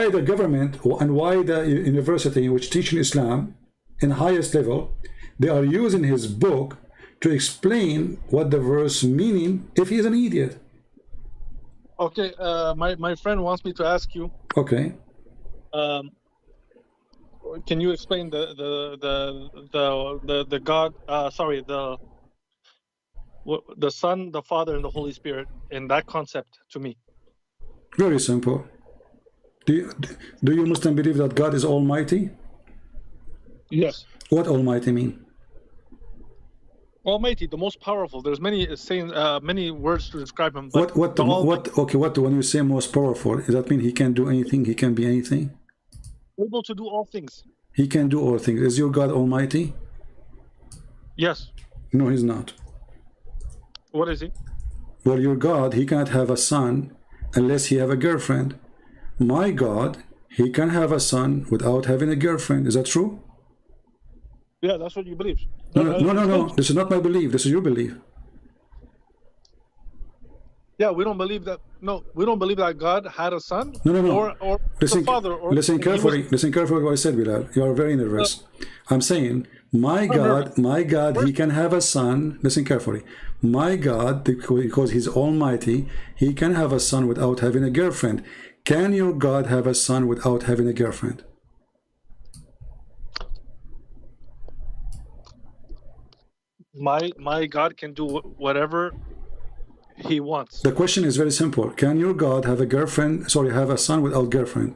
the government and why the university which teaching Islam in highest level, they are using his book to explain what the verse meaning if he is an idiot? Okay, my friend wants me to ask you. Okay. Can you explain the God? Sorry, the Son, the Father, and the Holy Spirit in that concept to me. Very simple. Do you Muslim believe that God is Almighty? Yes. What Almighty mean? Almighty, the most powerful. There's many saying, many words to describe him. But what when you say most powerful, does that mean he can do anything? He can be anything? Able to do all things. He can do all things. Is your God Almighty? Yes. No, he's not. What is he? Well, your God, he cannot have a son unless he have a girlfriend. My God, he can have a son without having a girlfriend. Is that true? Yeah, that's what you believe. No. This is not my belief. This is your belief. Yeah, we don't believe that. No, we don't believe that God had a son. No. Or listen, the Father. Or listen carefully. Listen carefully what I said, Bilal. You are very nervous. I'm saying, my God, he can have a son. Listen carefully. My God, because he's Almighty, he can have a son without having a girlfriend. Can your God have a son without having a girlfriend? My God can do whatever he wants. The question is very simple. Can your God have a girlfriend, sorry, have a son without girlfriend?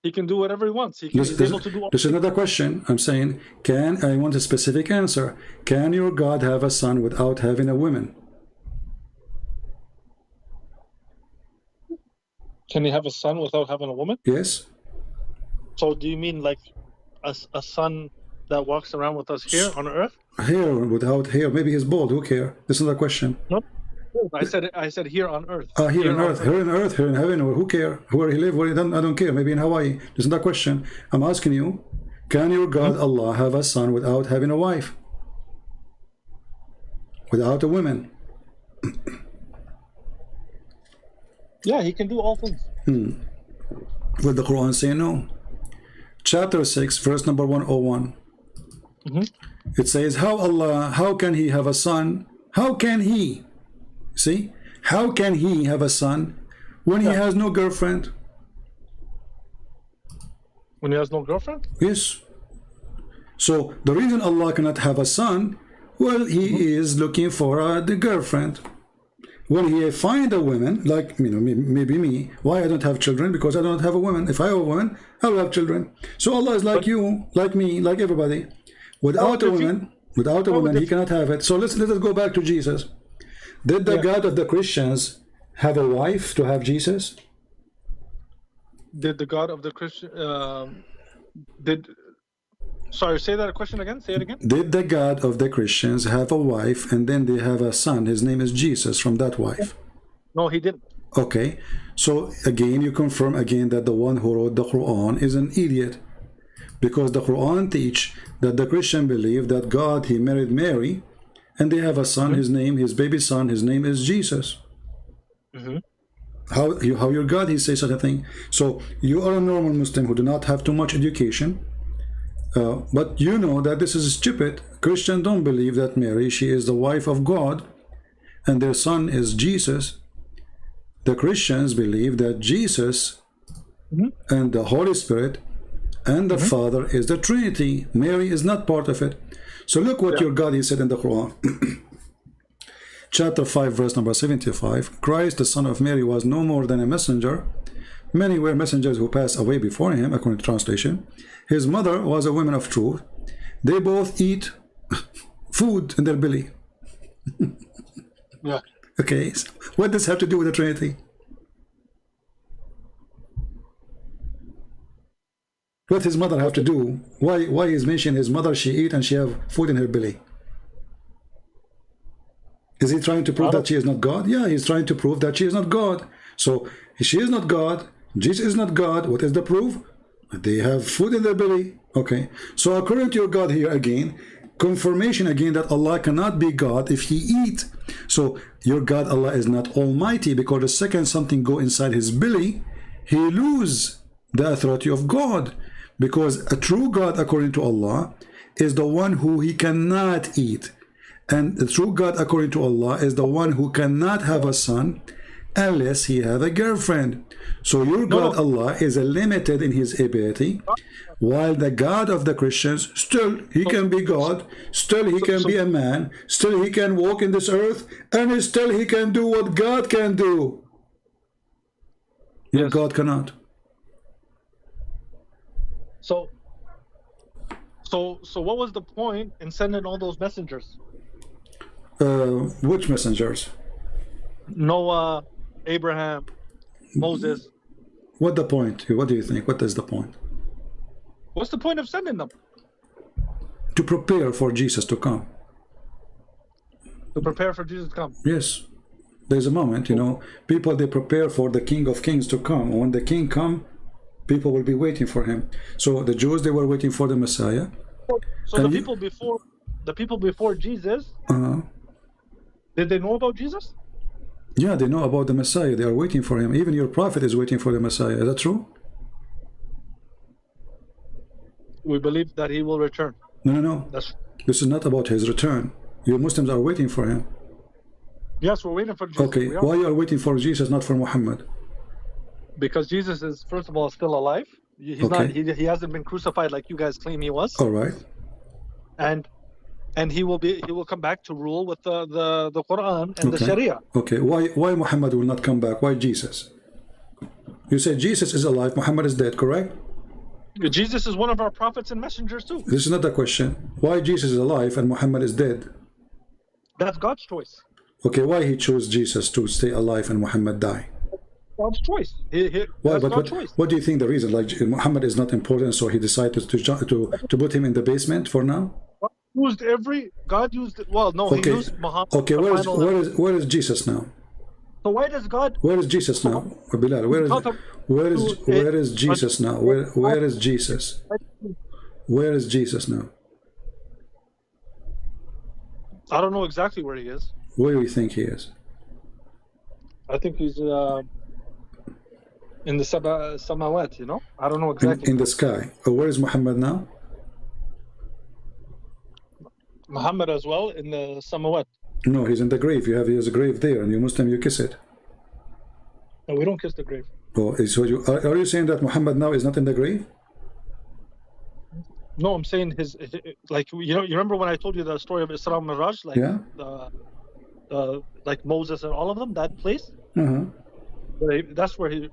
He can do whatever he wants. He's able to do all this is not a question. I'm saying, I want a specific answer. Can your God have a son without having a woman? Can he have a son without having a woman? Yes. So do you mean like a son that walks around with us here on earth? Hair, without hair. Maybe he's bald. Who cares? This is not a question. No. I said here on earth. Here on earth, here in heaven, or who care? Where he live, where he don't, I don't care. Maybe in Hawaii. This is not a question. I'm asking you, can your God Allah have a son without having a wife? Without a woman? Yeah, he can do all things. Will the Quran say no? Chapter 6, verse number 101. It says, how can he have a son? How can he? See? How can he have a son when he has no girlfriend? When he has no girlfriend? Yes. So the reason Allah cannot have a son, well, he is looking for the girlfriend. When he find a woman, like maybe me, why I don't have children? Because I don't have a woman. If I have a woman, I will have children. So Allah is like you, like me, like everybody. Without a woman, he cannot have it. So let us go back to Jesus. Did the God of the Christians have a wife to have Jesus? Did the God of the Christian sorry, say that question again. Say it again. Did the God of the Christians have a wife and then they have a son? His name is Jesus from that wife. No, he didn't. Okay. So again, you confirm again that the one who wrote the Quran is an idiot. Because the Quran teach that the Christian believe that God, he married Mary, and they have a son, his baby son, his name is Jesus. How your God, he says such a thing? So you are a normal Muslim who do not have too much education, but you know that this is stupid. Christians don't believe that Mary, she is the wife of God, and their son is Jesus. The Christians believe that Jesus and the Holy Spirit and the Father is the Trinity. Mary is not part of it. So look what your God, he said in the Quran. Chapter 5, verse number 75. Christ, the son of Mary, was no more than a messenger. Many were messengers who passed away before him, according to translation. His mother was a woman of truth. They both eat food in their belly. Okay, so what does this have to do with the Trinity? What his mother have to do? Why is mentioned his mother, she eat and she have food in her belly? Is he trying to prove that she is not God? Yeah, he's trying to prove that she is not God. So she is not God, Jesus is not God. What is the proof? They have food in their belly. Okay, so according to your God here again, confirmation again that Allah cannot be God if he eat. So your God Allah is not almighty, because the second something go inside his belly, he lose the authority of God. Because a true God, according to Allah, is the one who he cannot eat. And the true God, according to Allah, is the one who cannot have a son unless he have a girlfriend. So your God, Allah, is limited in his ability, while the God of the Christians, still he can be God, still he can be a man, still he can walk in this earth, and still he can do what God can do. Your God cannot. So what was the point in sending all those messengers? Which messengers? Noah, Abraham, Moses. What the point? What do you think? What is the point? What's the point of sending them? To prepare for Jesus to come. To prepare for Jesus to come. Yes. There's a moment, people, they prepare for the King of Kings to come. When the King come, people will be waiting for him. So the Jews, they were waiting for the Messiah. So the people before Jesus, did they know about Jesus? Yeah, they know about the Messiah. They are waiting for him. Even your prophet is waiting for the Messiah. Is that true? We believe that he will return. No. This is not about his return. You Muslims are waiting for him. Yes, we're waiting for Jesus. Okay, why you are waiting for Jesus, not for Muhammad? Because Jesus is, first of all, still alive. He's Okay. not. He hasn't been crucified like you guys claim he was. All right. And he will come back to rule with the Quran and the Okay. Sharia. Okay. Why Muhammad will not come back? Why Jesus? You said Jesus is alive, Muhammad is dead, correct? Jesus is one of our prophets and messengers too. This is not the question. Why Jesus is alive and Muhammad is dead? That's God's choice. Okay, why he chose Jesus to stay alive and Muhammad die? God's choice. Why? That's But God's choice. what do you think the reason? Like Muhammad is not important, so he decided to put him in the basement for now? God used well, no, Okay. he used Muhammad. Okay, where is Jesus now? So why does God? Where is Jesus now? Bilal, where is Jesus now? Where is Jesus? Where is Jesus now? I don't know exactly where he is. Where do you think he is? I think he's in the Samawat, you know? I don't know exactly. In the sky. Where is Muhammad now? Muhammad as well in the Samawat. No, he's in the grave. He has a grave there, and you Muslim, you kiss it. No, we don't kiss the grave. Oh, so are you saying that Muhammad now is not in the grave? No, I'm saying his like you remember when I told you the story of Isra and Miraj, like Yeah. Like Moses and all of them, that place. That's where he.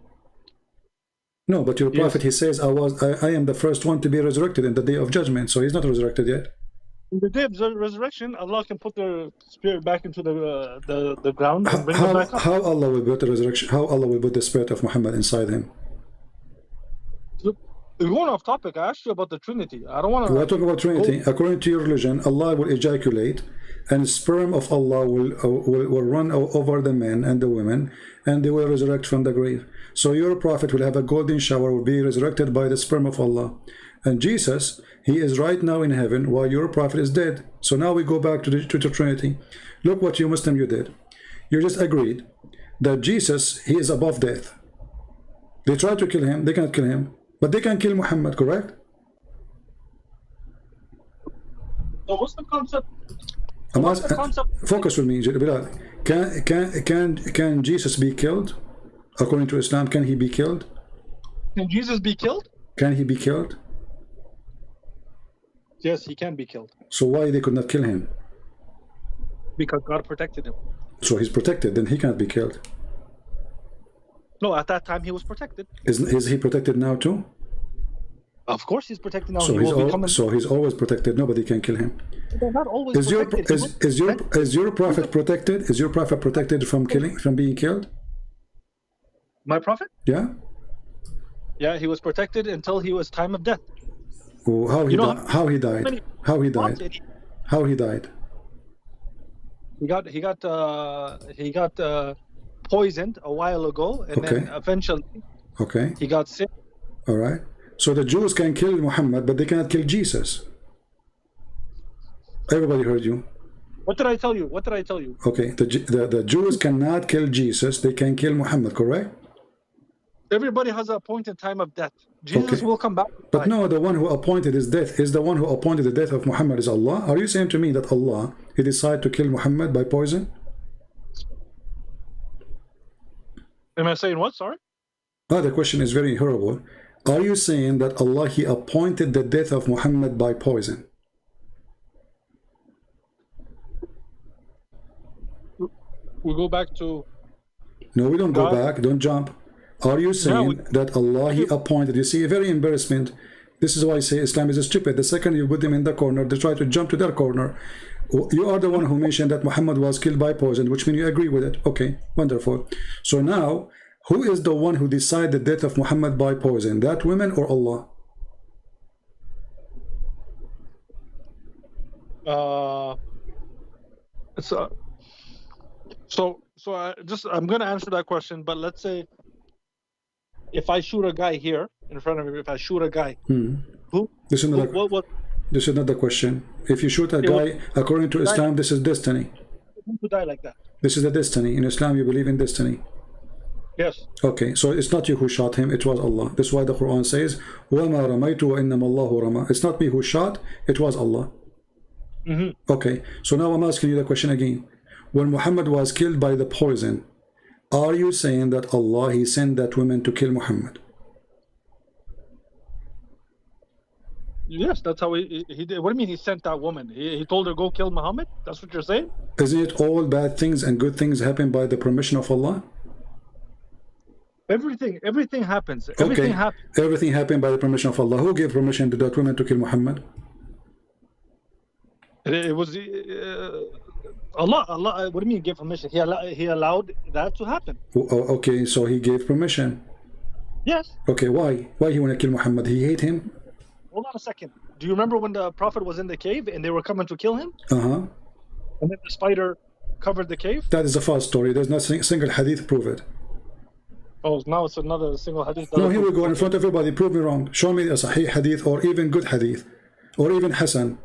No, but your prophet, he says, I am the first one to be resurrected in the day of judgment. So he's not resurrected yet. In the day of resurrection, Allah can put their spirit back into the ground and bring them back up. How Allah will put the resurrection? How Allah will put the spirit of Muhammad inside him? Look, we're going off topic. I asked you about the Trinity. I don't want to. We're talking about Trinity. According to your religion, Allah will ejaculate, and sperm of Allah will run over the men and the women, and they will resurrect from the grave. So your prophet will have a golden shower, will be resurrected by the sperm of Allah. And Jesus, he is right now in heaven while your prophet is dead. So now we go back to the Trinity. Look what you Muslim you did. You just agreed that Jesus, he is above death. They try to kill him, they cannot kill him, but they can kill Muhammad, correct? So what's the concept? Focus with me, Bilal. Can Jesus be killed? According to Islam, can he be killed? Can Jesus be killed? Can he be killed? Yes, he can be killed. So why they could not kill him? Because God protected him. So he's protected, then he cannot be killed. No, at that time he was protected. Is he protected now too? Of course he's protected now. So he's always protected. Nobody can kill him. They're not always protected. Is your prophet protected? Is your prophet protected from being killed? My prophet? Yeah. Yeah, he was protected until he was time of death. Oh, how he died? How he died? He got poisoned a while ago, and then eventually he got sick. All right. So the Jews can kill Muhammad, but they cannot kill Jesus. Everybody heard you. What did I tell you? Okay. The Jews cannot kill Jesus. They can kill Muhammad, correct? Everybody has a appointed time of death. Jesus will come back. But no, the one who appointed his death is the one who appointed the death of Muhammad is Allah. Are you saying to me that Allah, he decided to kill Muhammad by poison? Am I saying what? Sorry? The question is very horrible. Are you saying that Allah, he appointed the death of Muhammad by poison? We go back to... No, we don't go back. Don't jump. Are you saying that Allah, he appointed? You see, a very embarrassment. This is why I say Islam is stupid. The second you put them in the corner, they try to jump to their corner. You are the one who mentioned that Muhammad was killed by poison, which means you agree with it. Okay, wonderful. So now, who is the one who decided the death of Muhammad by poison? That woman or Allah? I'm going to answer that question, but let's say if I shoot a guy here in front of me, if I shoot a guy, This is not the question. If you shoot a guy, according to Islam, this is destiny. To die like that. This is the destiny. In Islam, you believe in destiny. Yes. Okay, so it's not you who shot him, it was Allah. That's why the Quran says, وَمَا رَمَيْتُ وَإِنَّمَا اللَّهُ رَمَى. It's not me who shot, it was Allah. Okay, so now I'm asking you the question again. When Muhammad was killed by the poison, are you saying that Allah, he sent that woman to kill Muhammad? Yes, that's how he did. What do you mean he sent that woman? He told her, go kill Muhammad? That's what you're saying? Isn't it all bad things and good things happen by the permission of Allah? Everything happens. Everything happens. Everything happened by the permission of Allah. Who gave permission to that woman to kill Muhammad? It was Allah. Allah. What do you mean give permission? He allowed that to happen. Okay, so he gave permission. Yes. Okay, why? Why he want to kill Muhammad? He hate him? Hold on a second. Do you remember when the Prophet was in the cave and they were coming to kill him? Uh-huh. And then the spider covered the cave? That is a false story. There's not a single hadith prove it. Oh, now it's another single hadith. No, here we go in front of everybody. Prove me wrong. Show me a sahih hadith or even good hadith or even Hassan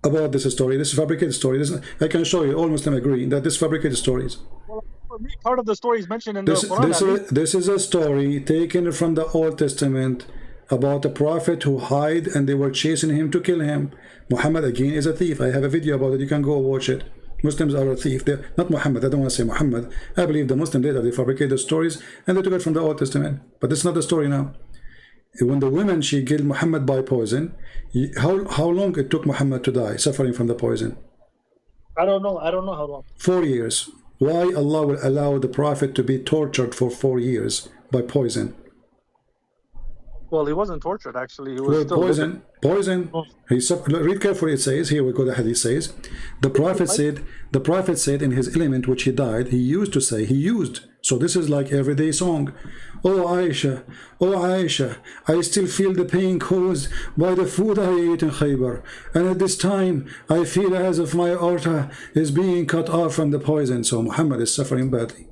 about this story. This is fabricated story. I can show you. All Muslims agree that this fabricated stories. Well, for me, part of the story is mentioned in the Quran. This is a story taken from the Old Testament about a prophet who hid and they were chasing him to kill him. Muhammad again is a thief. I have a video about it. You can go watch it. Muslims are a thief. They're not Muhammad. I don't want to say Muhammad. I believe the Muslim data, they fabricate the stories and they took it from the Old Testament. But it's not the story now. When the woman, she killed Muhammad by poison, how long it took Muhammad to die, suffering from the poison? I don't know how long. 4 years. Why Allah will allow the prophet to be tortured for 4 years by poison? Well, he wasn't tortured, actually. He was still poison. Oh. Read carefully. It says, here we go, the hadith says, the prophet said in his element which he died, he used. So this is like everyday song. Oh Aisha, I still feel the pain caused by the food I ate in Khaybar. And at this time, I feel as if my aorta is being cut off from the poison. So Muhammad is suffering badly.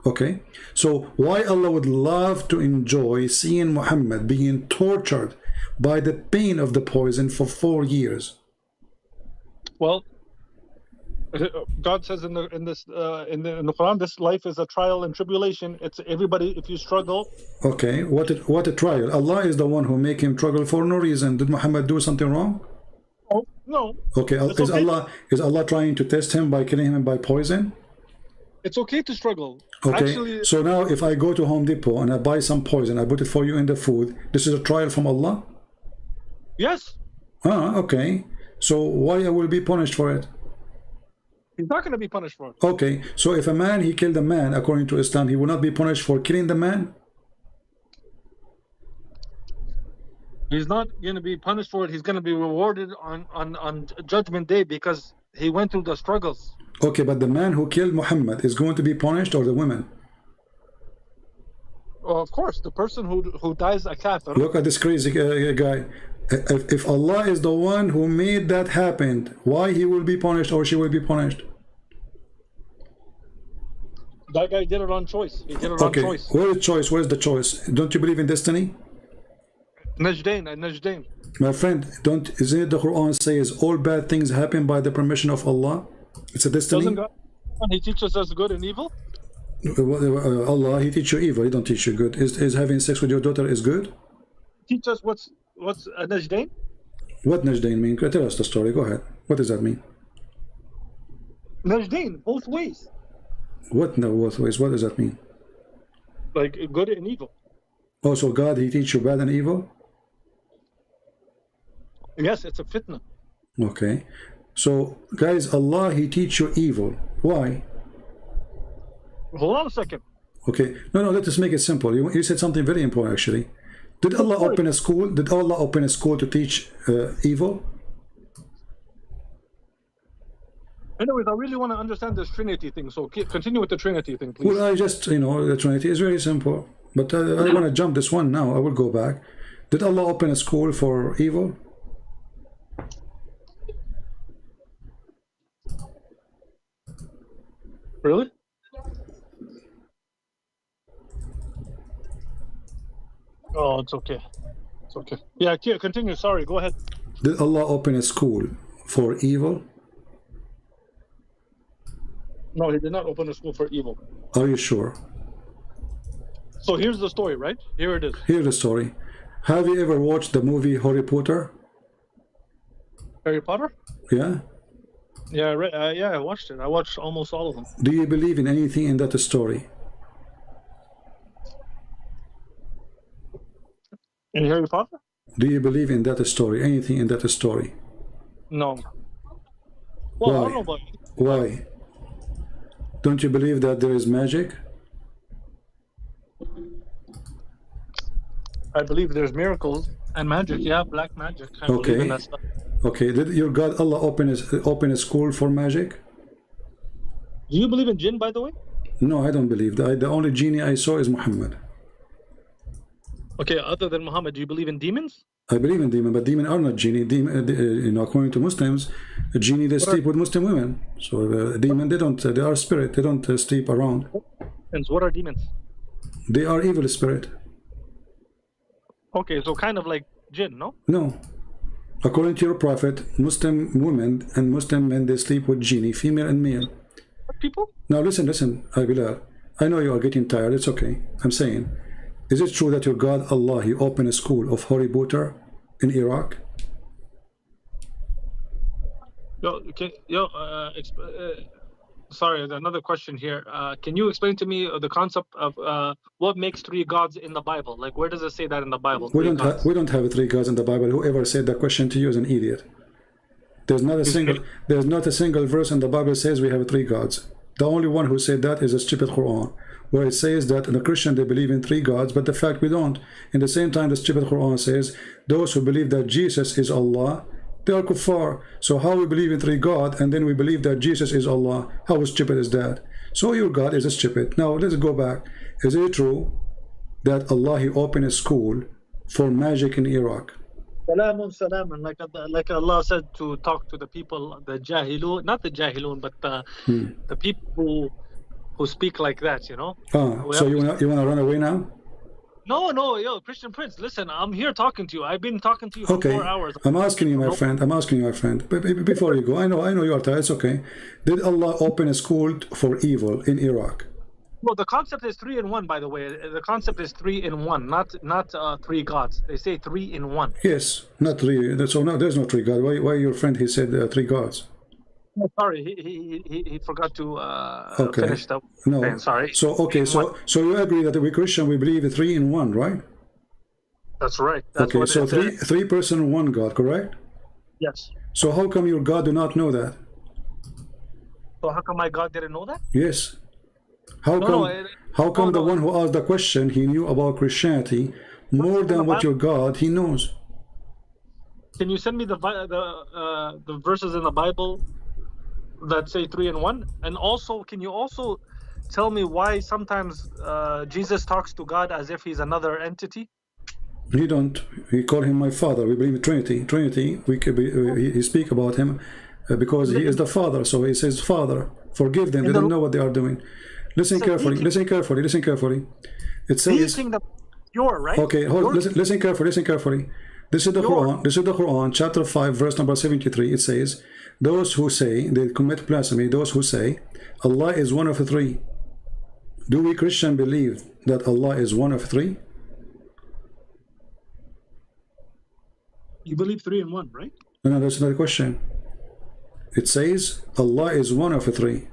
Okay, so why Allah would love to enjoy seeing Muhammad being tortured by the pain of the poison for 4 years? Well, God says in the Quran, this life is a trial and tribulation. It's everybody. If you struggle. Okay, what a trial! Allah is the one who make him struggle for no reason. Did Muhammad do something wrong? Oh no. Okay, is Allah trying to test him by killing him by poison? It's okay to struggle. Okay, actually, so now if I go to Home Depot and I buy some poison, I put it for you in the food, this is a trial from Allah? Yes. Okay. So why I will be punished for it? He's not going to be punished for it. Okay, so if a man, he killed a man, according to Islam, he will not be punished for killing the man? He's not going to be punished for it. He's going to be rewarded on Judgment Day because he went through the struggles. Okay, but the man who killed Muhammad is going to be punished, or the woman? Well, of course, the person who dies a kafir. Look at this crazy guy. If Allah is the one who made that happen, why he will be punished or she will be punished? That guy did it on choice. He did it on choice. Where is choice? Where's the choice? Don't you believe in destiny? Najdain. My friend, isn't it the Quran says all bad things happen by the permission of Allah? It's a destiny. Doesn't God, he teaches us good and evil? Allah, he teach you evil, he don't teach you good. Is having sex with your daughter is good? Teach us what's a Najdain? What Najdain mean? Tell us the story, go ahead. What does that mean? Najdain, both ways. What no both ways? What does that mean? Like good and evil. Oh, so God, he teach you bad and evil? Yes, it's a fitna. Okay. So, guys, Allah, he teach you evil. Why? Hold on a second. Okay. No, let us make it simple. You said something very important, actually. Did Allah open a school? Did Allah open a school to teach evil? Anyways, I really want to understand this Trinity thing, so continue with the Trinity thing, please. Well, I just, the Trinity is very simple. But I want to jump this one now. I will go back. Did Allah open a school for evil? Really? Oh, it's okay. It's okay. Yeah, continue. Sorry, go ahead. Did Allah open a school for evil? No, he did not open a school for evil. Are you sure? So here's the story, right? Here it is. Here's the story. Have you ever watched the movie Harry Potter? Harry Potter? Yeah? Yeah, I watched it. I watched almost all of them. Do you believe in anything in that story? In Harry Potter? Do you believe in that story? Anything in that story? No. Well, I don't know Why? about Why? Don't you believe that there is magic? I believe there's miracles and magic. Yeah, black magic. I believe in Okay. that stuff. Okay. Did your God Allah open a school for magic? Do you believe in jinn, by the way? No, I don't believe that. The only genie I saw is Muhammad. Okay, other than Muhammad, do you believe in demons? I believe in demon, but demon are not genie. According to Muslims, a genie they What are sleep with Muslim women. So demon they don't. They are spirit. They don't sleep around. demons? What are demons? They are evil spirit. Okay, so kind of like jinn, no? No. According to your prophet, Muslim women and Muslim men they sleep with genie, female and male. People? Now listen, Bilal. I know you are getting tired. It's okay. I'm saying, is it true that your God Allah He opened a school of Harry Potter in Iraq? Sorry, another question here. Can you explain to me the concept of what makes three gods in the Bible? Like, where does it say that in the Bible? We don't have three gods in the Bible. Whoever said that question to you is an idiot. There's not a single verse in the Bible says we have three gods. The only one who said that is a stupid Quran, where it says that in the Christian they believe in three gods, but the fact we don't. In the same time, the stupid Quran says those who believe that Jesus is Allah, they are kuffar. So how we believe in three God and then we believe that Jesus is Allah? How stupid is that? So your God is stupid. Now let's go back. Is it true that Allah He opened a school for magic in Iraq? Salamun, salamun. Like Allah said to talk to the people, the jahilun, not the jahilun, but the people who speak like that, you know. So you wanna run away now? No, yo, Christian Prince, listen, I'm here talking to you. I've been talking to you for 4 hours. I'm asking you, my friend. I'm asking you, my friend. But before you go, I know you are tired. It's okay. Did Allah open a school for evil in Iraq? Well, the concept is 3 in 1, by the way. The concept is 3 in 1, not three gods. They say 3 in 1. Yes, not three. So no, there's no three gods. Why your friend he said three gods? Oh, sorry, he forgot to finish that. No, saying, sorry. So so you agree that we Christian we believe 3 in 1, right? That's right. That's okay, so three person, one God, correct? Yes. So how come your God do not know that? So how come my God didn't know that? Yes. How come the one who asked the question he knew about Christianity more than what your God he knows? Can you send me the verses in the Bible that say 3 in 1? And also, can you also tell me why sometimes Jesus talks to God as if he's another entity? He don't. He call him my father. We believe in Trinity. He speak about him because he is the Father. So he says, Father, forgive them. They don't know what they are doing. Listen carefully. Listen carefully. It says, you're right. Okay, listen carefully. This is the Quran. This is the Quran, chapter 5, verse number 73. It says, those who say they commit blasphemy, those who say Allah is one of the three. Do we Christian believe that Allah is one of three? You believe 3 in 1, right? No, that's not a question. It says Allah is one of the three.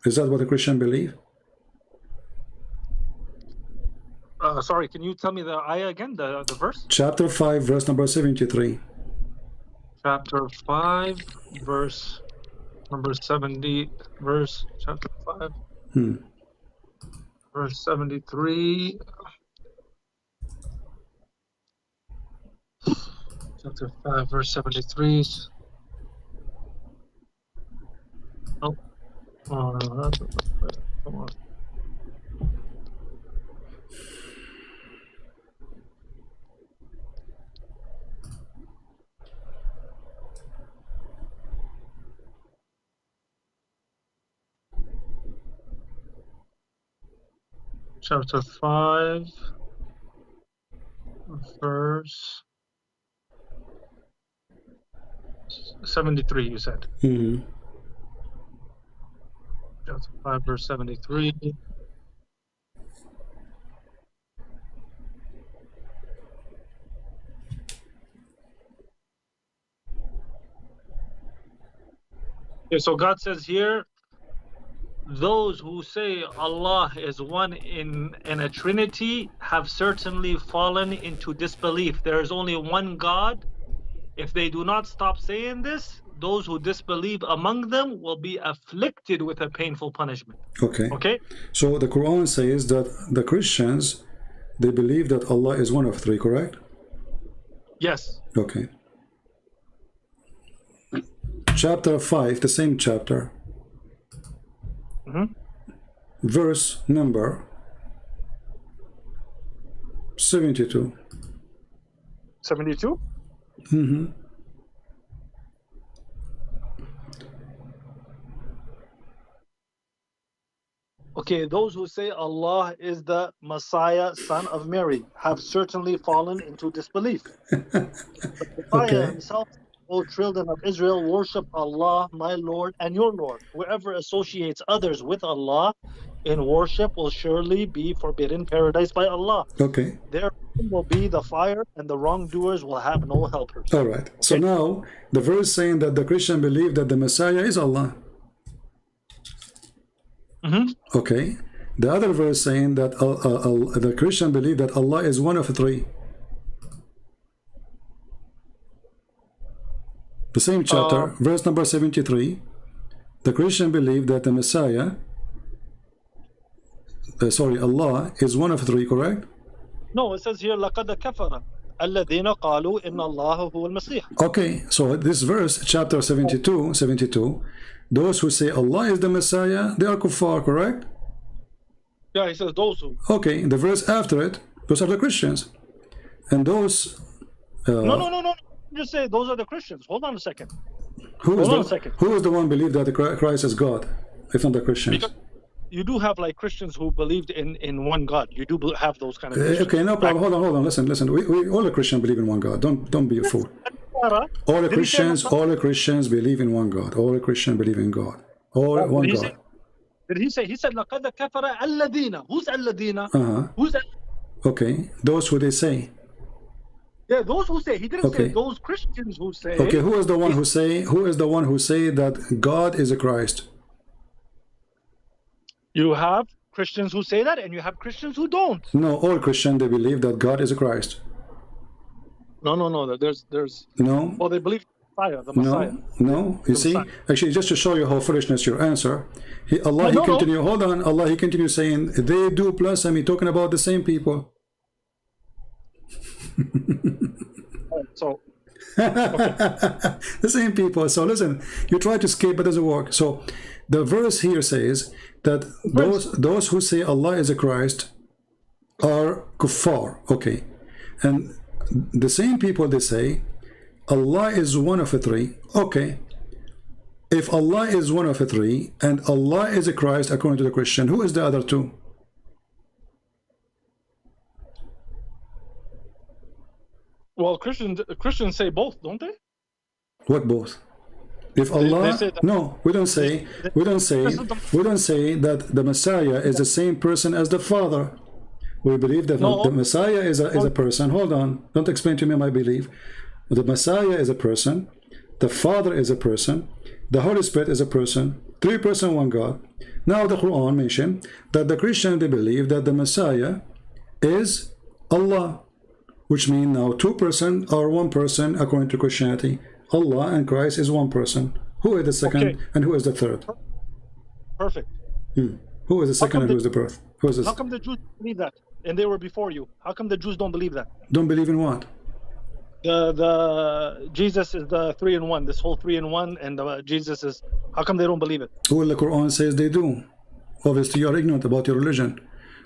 Is that what a Christian believe? Sorry, can you tell me the ayah again, the verse? Chapter 5, verse number 73. Chapter 5, verse number 70, chapter 5, verse 73. Chapter 5, verse 73. Oh, come on. Chapter 5, verse 73, you said. Chapter 5, verse 73. Okay, so God says here those who say Allah is one in a trinity have certainly fallen into disbelief. There is only one God. If they do not stop saying this, those who disbelieve among them will be afflicted with a painful punishment. Okay. Okay? So the Quran says that the Christians, they believe that Allah is one of three, correct? Yes. Okay. Chapter 5, the same chapter. Verse number 72. 72? Okay, those who say Allah is the Messiah, son of Mary, have certainly fallen into disbelief. The Messiah himself, O children of Israel, worship Allah, my Lord and your Lord. Whoever associates others with Allah in worship will surely be forbidden paradise by Allah. Okay. There will be the fire, and the wrongdoers will have no helpers. All right. So now the verse saying that the Christian believe that the Messiah is Allah. Okay. The other verse saying that the Christian believe that Allah is one of three. The same chapter, verse number 73. The Christian believe that the Messiah, Allah is one of three, correct? No, it says here لَقَدْ كَفَرَ الَّذِينَ قَالُوا إِنَّ اللَّهَ هُوَ الْمَسِيحُ. Okay, so this verse, chapter 72, those who say Allah is the Messiah, they are kuffar, correct? Yeah, he says those who. Okay, the verse after it, those are the Christians. And those... No. Just say those are the Christians. Hold on a second. Who is the one believe that Christ is God, if not the Christians? Because you do have like Christians who believed in one God. You do have those kind of Christians. Okay, no problem. Hold on. Listen. We all the Christians believe in one God. Don't be a fool. All the Christians believe in one God. All the Christians believe in God. One God. Did he say? He said لَقَدْ كَفَرَ الَّذِينَ. Who's الَّذِينَ? Who's that? Okay, those who they say. Yeah, those who say. He didn't say those Christians who say. Okay, who is the one who say? Who is the one who say that God is a Christ? You have Christians who say that, and you have Christians who don't. No, all Christians they believe that God is a Christ. No. There's. No. Well, they believe the Messiah. No. You see, actually, just to show you how foolishness your answer, he continue. Hold on, Allah, he continues saying they do blasphemy, talking about the same people. So the same people. So listen, you try to escape, but it doesn't work. So the verse here says that those who say Allah is a Christ are kuffar. Okay, and the same people they say Allah is one of the three. Okay, if Allah is one of the three and Allah is a Christ according to the Christian, who is the other two? Well, Christians say both, don't they? What both? If Allah, no, we don't say that the Messiah is the same person as the Father. We believe that the Messiah is a person. Hold on, don't explain to me my belief. The Messiah is a person, the Father is a person, the Holy Spirit is a person, three person, one God. Now the Quran mentioned that the Christian they believe that the Messiah is Allah, which means now two person or one person according to Christianity. Allah and Christ is one person. Who is the second and who is the third? Perfect. Who is the second and who is the third? How come the Jews believe that? And they were before you. How come the Jews don't believe that? Don't believe in what? The Jesus is the 3-in-1. This whole 3-in-1 and Jesus is. How come they don't believe it? Well, the Quran says they do. Obviously, you are ignorant about your religion.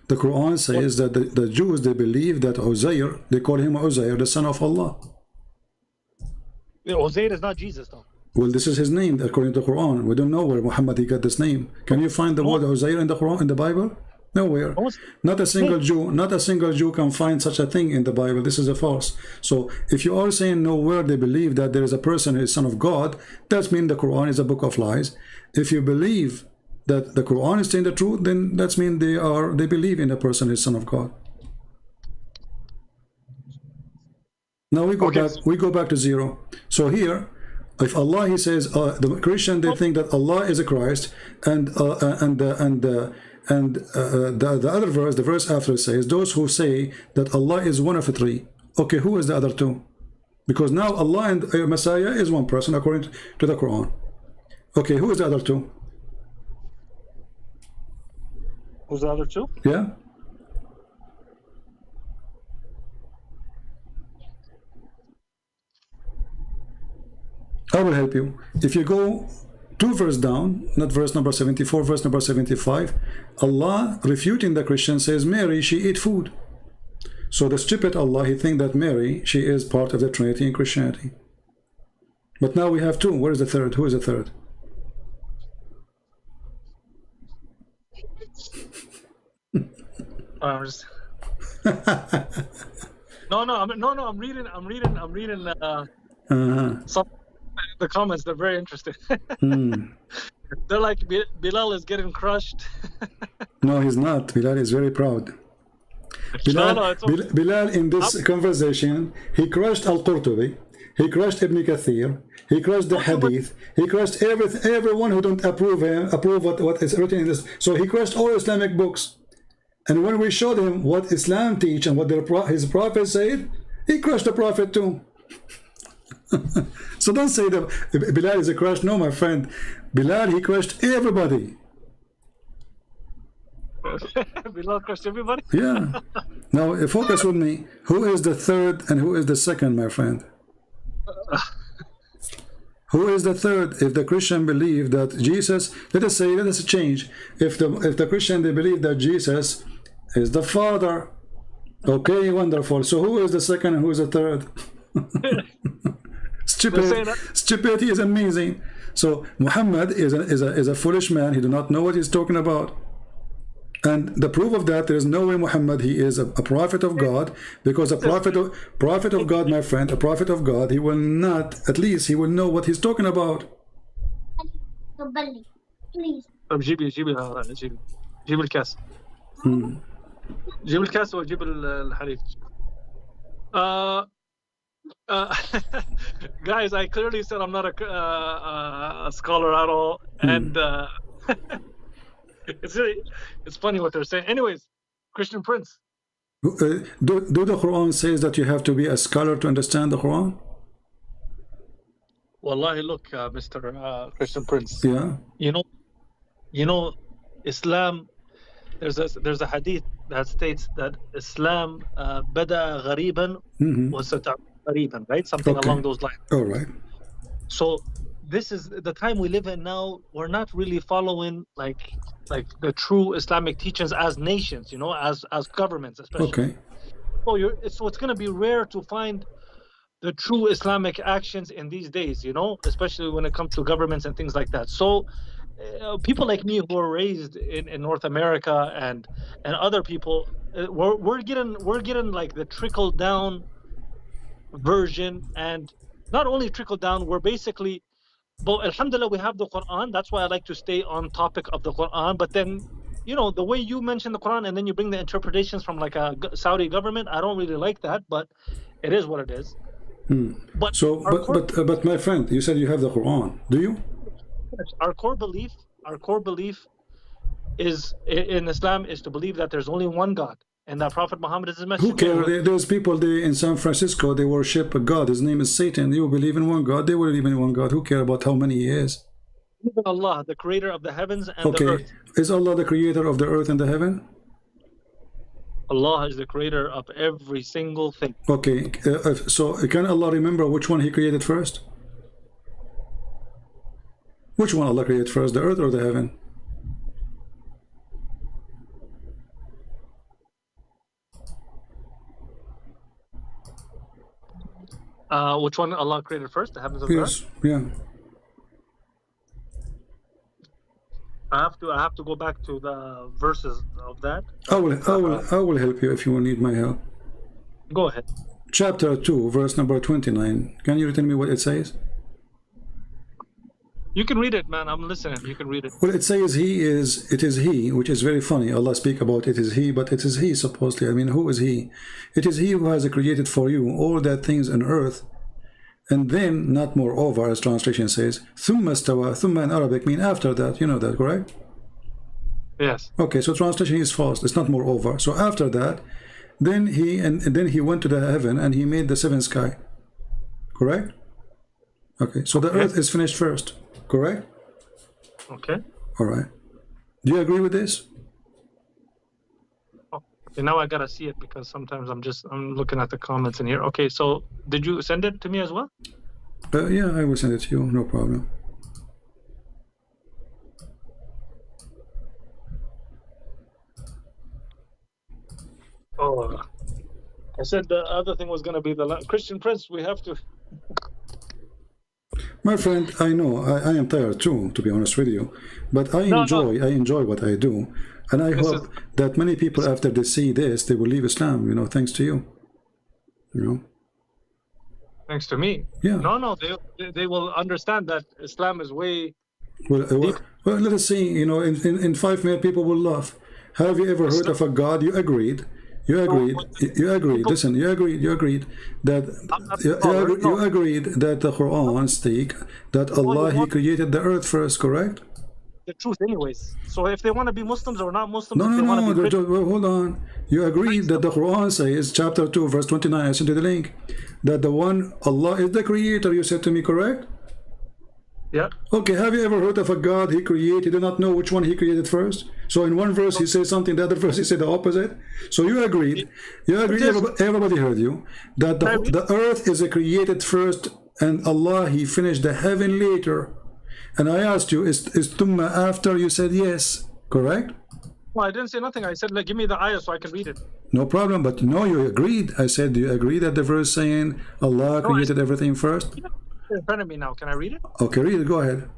The Quran says that the Jews they believe that Uzair, they call him Uzair, the son of Allah. Uzair is not Jesus, though. Well, this is his name according to the Quran. We don't know where Muhammad he got this name. Can you find the word Uzair in the Quran, in the Bible? Nowhere. Not a single Jew can find such a thing in the Bible. This is a false. So if you are saying nowhere they believe that there is a person who is son of God, that means the Quran is a book of lies. If you believe that the Quran is saying the truth, then that means they believe in a person who is son of God. Now we go back to zero. So here If Allah, he says, the Christian, they think that Allah is a Christ, and the other verse, the verse after says, those who say that Allah is one of the three. Okay, who is the other two? Because now Allah and Messiah is one person according to the Quran. Okay, who is the other two? Who's the other two? Yeah. I will help you. If you go 2 verse down, not verse number 74, verse number 75, Allah refuting the Christian says, Mary, she eat food. So the stupid Allah, he think that Mary, she is part of the Trinity in Christianity. But now we have 2. Where is the third? Who is the third? I'm reading. Some the comments. They're very interesting. They're like, Bilal is getting crushed. No, he's not. Bilal is very proud. Bilal in this conversation, he crushed Al-Qurtubi, he crushed Ibn Kathir, he crushed the Hadith, he crushed everyone who don't approve what is written in this. So he crushed all Islamic books. And when we showed him what Islam teach and what his prophet said, he crushed the prophet too. So don't say that Bilal is a crush. No, my friend. Bilal, he crushed everybody. Bilal crushed everybody? Yeah. Now, focus with me. Who is the third and who is the second, my friend? Who is the third? If the Christian believe that Jesus, let us change. If the Christian, they believe that Jesus is the Father. Okay, wonderful. So who is the second and who is the third? Stupidity is amazing. So Muhammad is a foolish man. He do not know what he's talking about. And the proof of that, there is no way Muhammad, he is a prophet of God, because a prophet of God, my friend, a prophet of God, he will not, at least he will know what he's talking about. Please. جيب الكاس. جيب الكاس وجيب الحليب. Guys, I clearly said I'm not a scholar at all, and it's funny what they're saying. Anyways, Christian Prince. Do the Quran says that you have to be a scholar to understand the Quran? Wallahi, look, Mr. Christian Prince. Yeah. You know, Islam. There's a hadith that states that Islam bada ghariban was ghariban, right? Something along those lines. All right. So this is the time we live in now. We're not really following like the true Islamic teachings as nations, as governments, especially. Okay. So it's going to be rare to find the true Islamic actions in these days, especially when it comes to governments and things like that. So people like me who are raised in North America and other people, we're getting like the trickle down version, and not only trickle down, we're basically. But alhamdulillah, we have the Quran. That's why I like to stay on topic of the Quran. But then, the way you mention the Quran and then you bring the interpretations from like a Saudi government, I don't really like that. But it is what it is. But my friend, you said you have the Quran. Do you? Our core belief is in Islam is to believe that there's only one God and that Prophet Muhammad is his messenger. Who cares? There's people in San Francisco, they worship a God. His name is Satan. You believe in one God. They believe in one God. Who cares about how many he is? Allah, the creator of the heavens and the earth. Is Allah the creator of the earth and the heaven? Allah is the creator of every single thing. Okay. So can Allah remember which one he created first? Which one Allah created first, the earth or the heaven? Which one Allah created first, the heavens or the earth? Yeah. I have to go back to the verses of that. I will help you if you will need my help. Go ahead. Chapter 2, verse number 29. Can you tell me what it says? You can read it, man. I'm listening. You can read it. Well, it says it is he, which is very funny. Allah speak about it is he, but it is he supposedly. I mean, who is he? It is he who has created for you all that things on earth and then, not moreover, as translation says, ثم استوى. ثم in Arabic mean after that. You know that, correct? Yes. Okay, so translation is false. It's not moreover. So after that, then he went to the heaven and he made the seventh sky. Correct? Okay, so the earth is finished first. Correct? Okay. All right. Do you agree with this? Okay, now I gotta see it because sometimes I'm looking at the comments in here. Okay, so did you send it to me as well? Yeah, I will send it to you. No problem. Oh, I said the other thing was gonna be the Christian Prince. We have to. My friend, I know I am tired too, to be honest with you, but I enjoy what I do, and I hope that many people after they see this, they will leave Islam. You know, thanks to you. You know. Thanks to me. Yeah. No, they will understand that Islam is way. Well, let us see. You know, in 5 minutes, people will laugh. Have you ever heard of a God? You agreed. You agreed. Listen, you agreed that you agreed that the Quran speak that Allah He created the earth first, correct? The truth, anyways. So if they want to be Muslims or not Muslims, No. Hold on. You agreed that the Quran says, chapter 2, verse 29. I sent you the link. That the one Allah is the creator. You said to me, correct? Yeah. Okay, have you ever heard of a God He created? You do not know which one He created first? So in one verse He says something, the other verse He said the opposite. So you agreed, everybody heard you, that the earth is created first and Allah He finished the heaven later. And I asked you, is Tumma after? You said yes, correct? Well, I didn't say nothing. I said, like, give me the ayah so I can read it. No problem, but no, you agreed. I said, do you agree that the verse saying Allah created everything first? In front of me now. Can I read it? Okay, read it. Go ahead.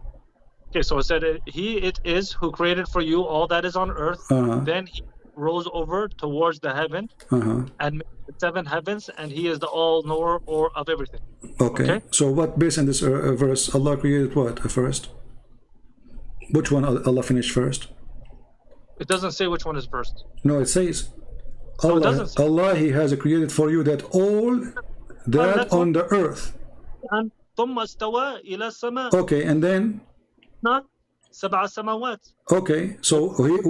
Okay, so it said, He it is who created for you all that is on earth. Then He rose over towards the heaven and made the 7 heavens, and He is the all-knower or of everything. Okay. So what, based on this verse, Allah created what first? Which one Allah finished first? It doesn't say which one is first. No, it says Allah He has created for you that all that on the earth. Okay, and then? Okay, so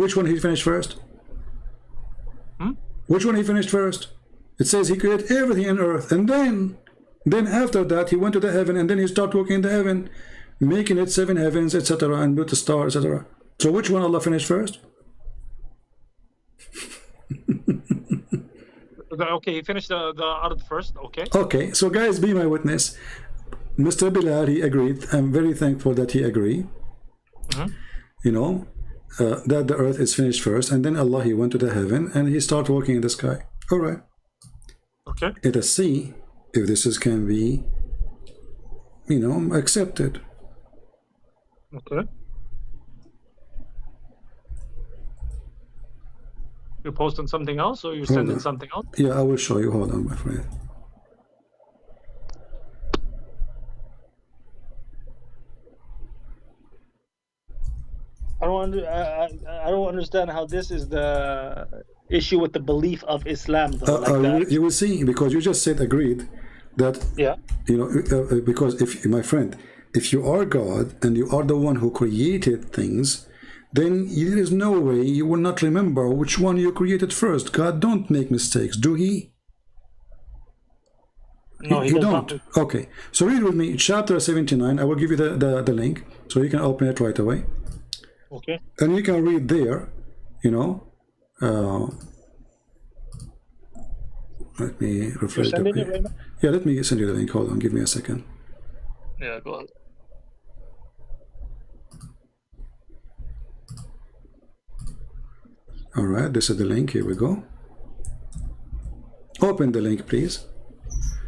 which one He finished first? Which one He finished first? It says He created everything on earth, and then after that He went to the heaven, and then He started working in the heaven, making it 7 heavens, etc., and built the stars, etc. So which one Allah finished first? Okay, He finished the earth first. Okay, so guys, be my witness. Mr. Bilal, he agreed. I'm very thankful that he agreed. You know, that the earth is finished first, and then Allah He went to the heaven and He started walking in the sky. All right. Okay. Let us see if this can be, you know, accepted. Okay. You're posting something else, or you're sending something else? Yeah, I will show you. Hold on, my friend. I don't understand how this is the issue with the belief of Islam, though. You will see, because you just said agreed that, you know, because if, my friend, if you are God and you are the one who created things, then there is no way you will not remember which one you created first. God don't make mistakes, do He? No, He don't. Okay, so read with me chapter 79. I will give you the link so you can open it right away. Okay. And you can read there, you know. Let me refresh the page. Right, yeah, let me send you the link. Hold on, give me a second. Yeah, go ahead. All right, this is the link. Here we go. Open the link, please.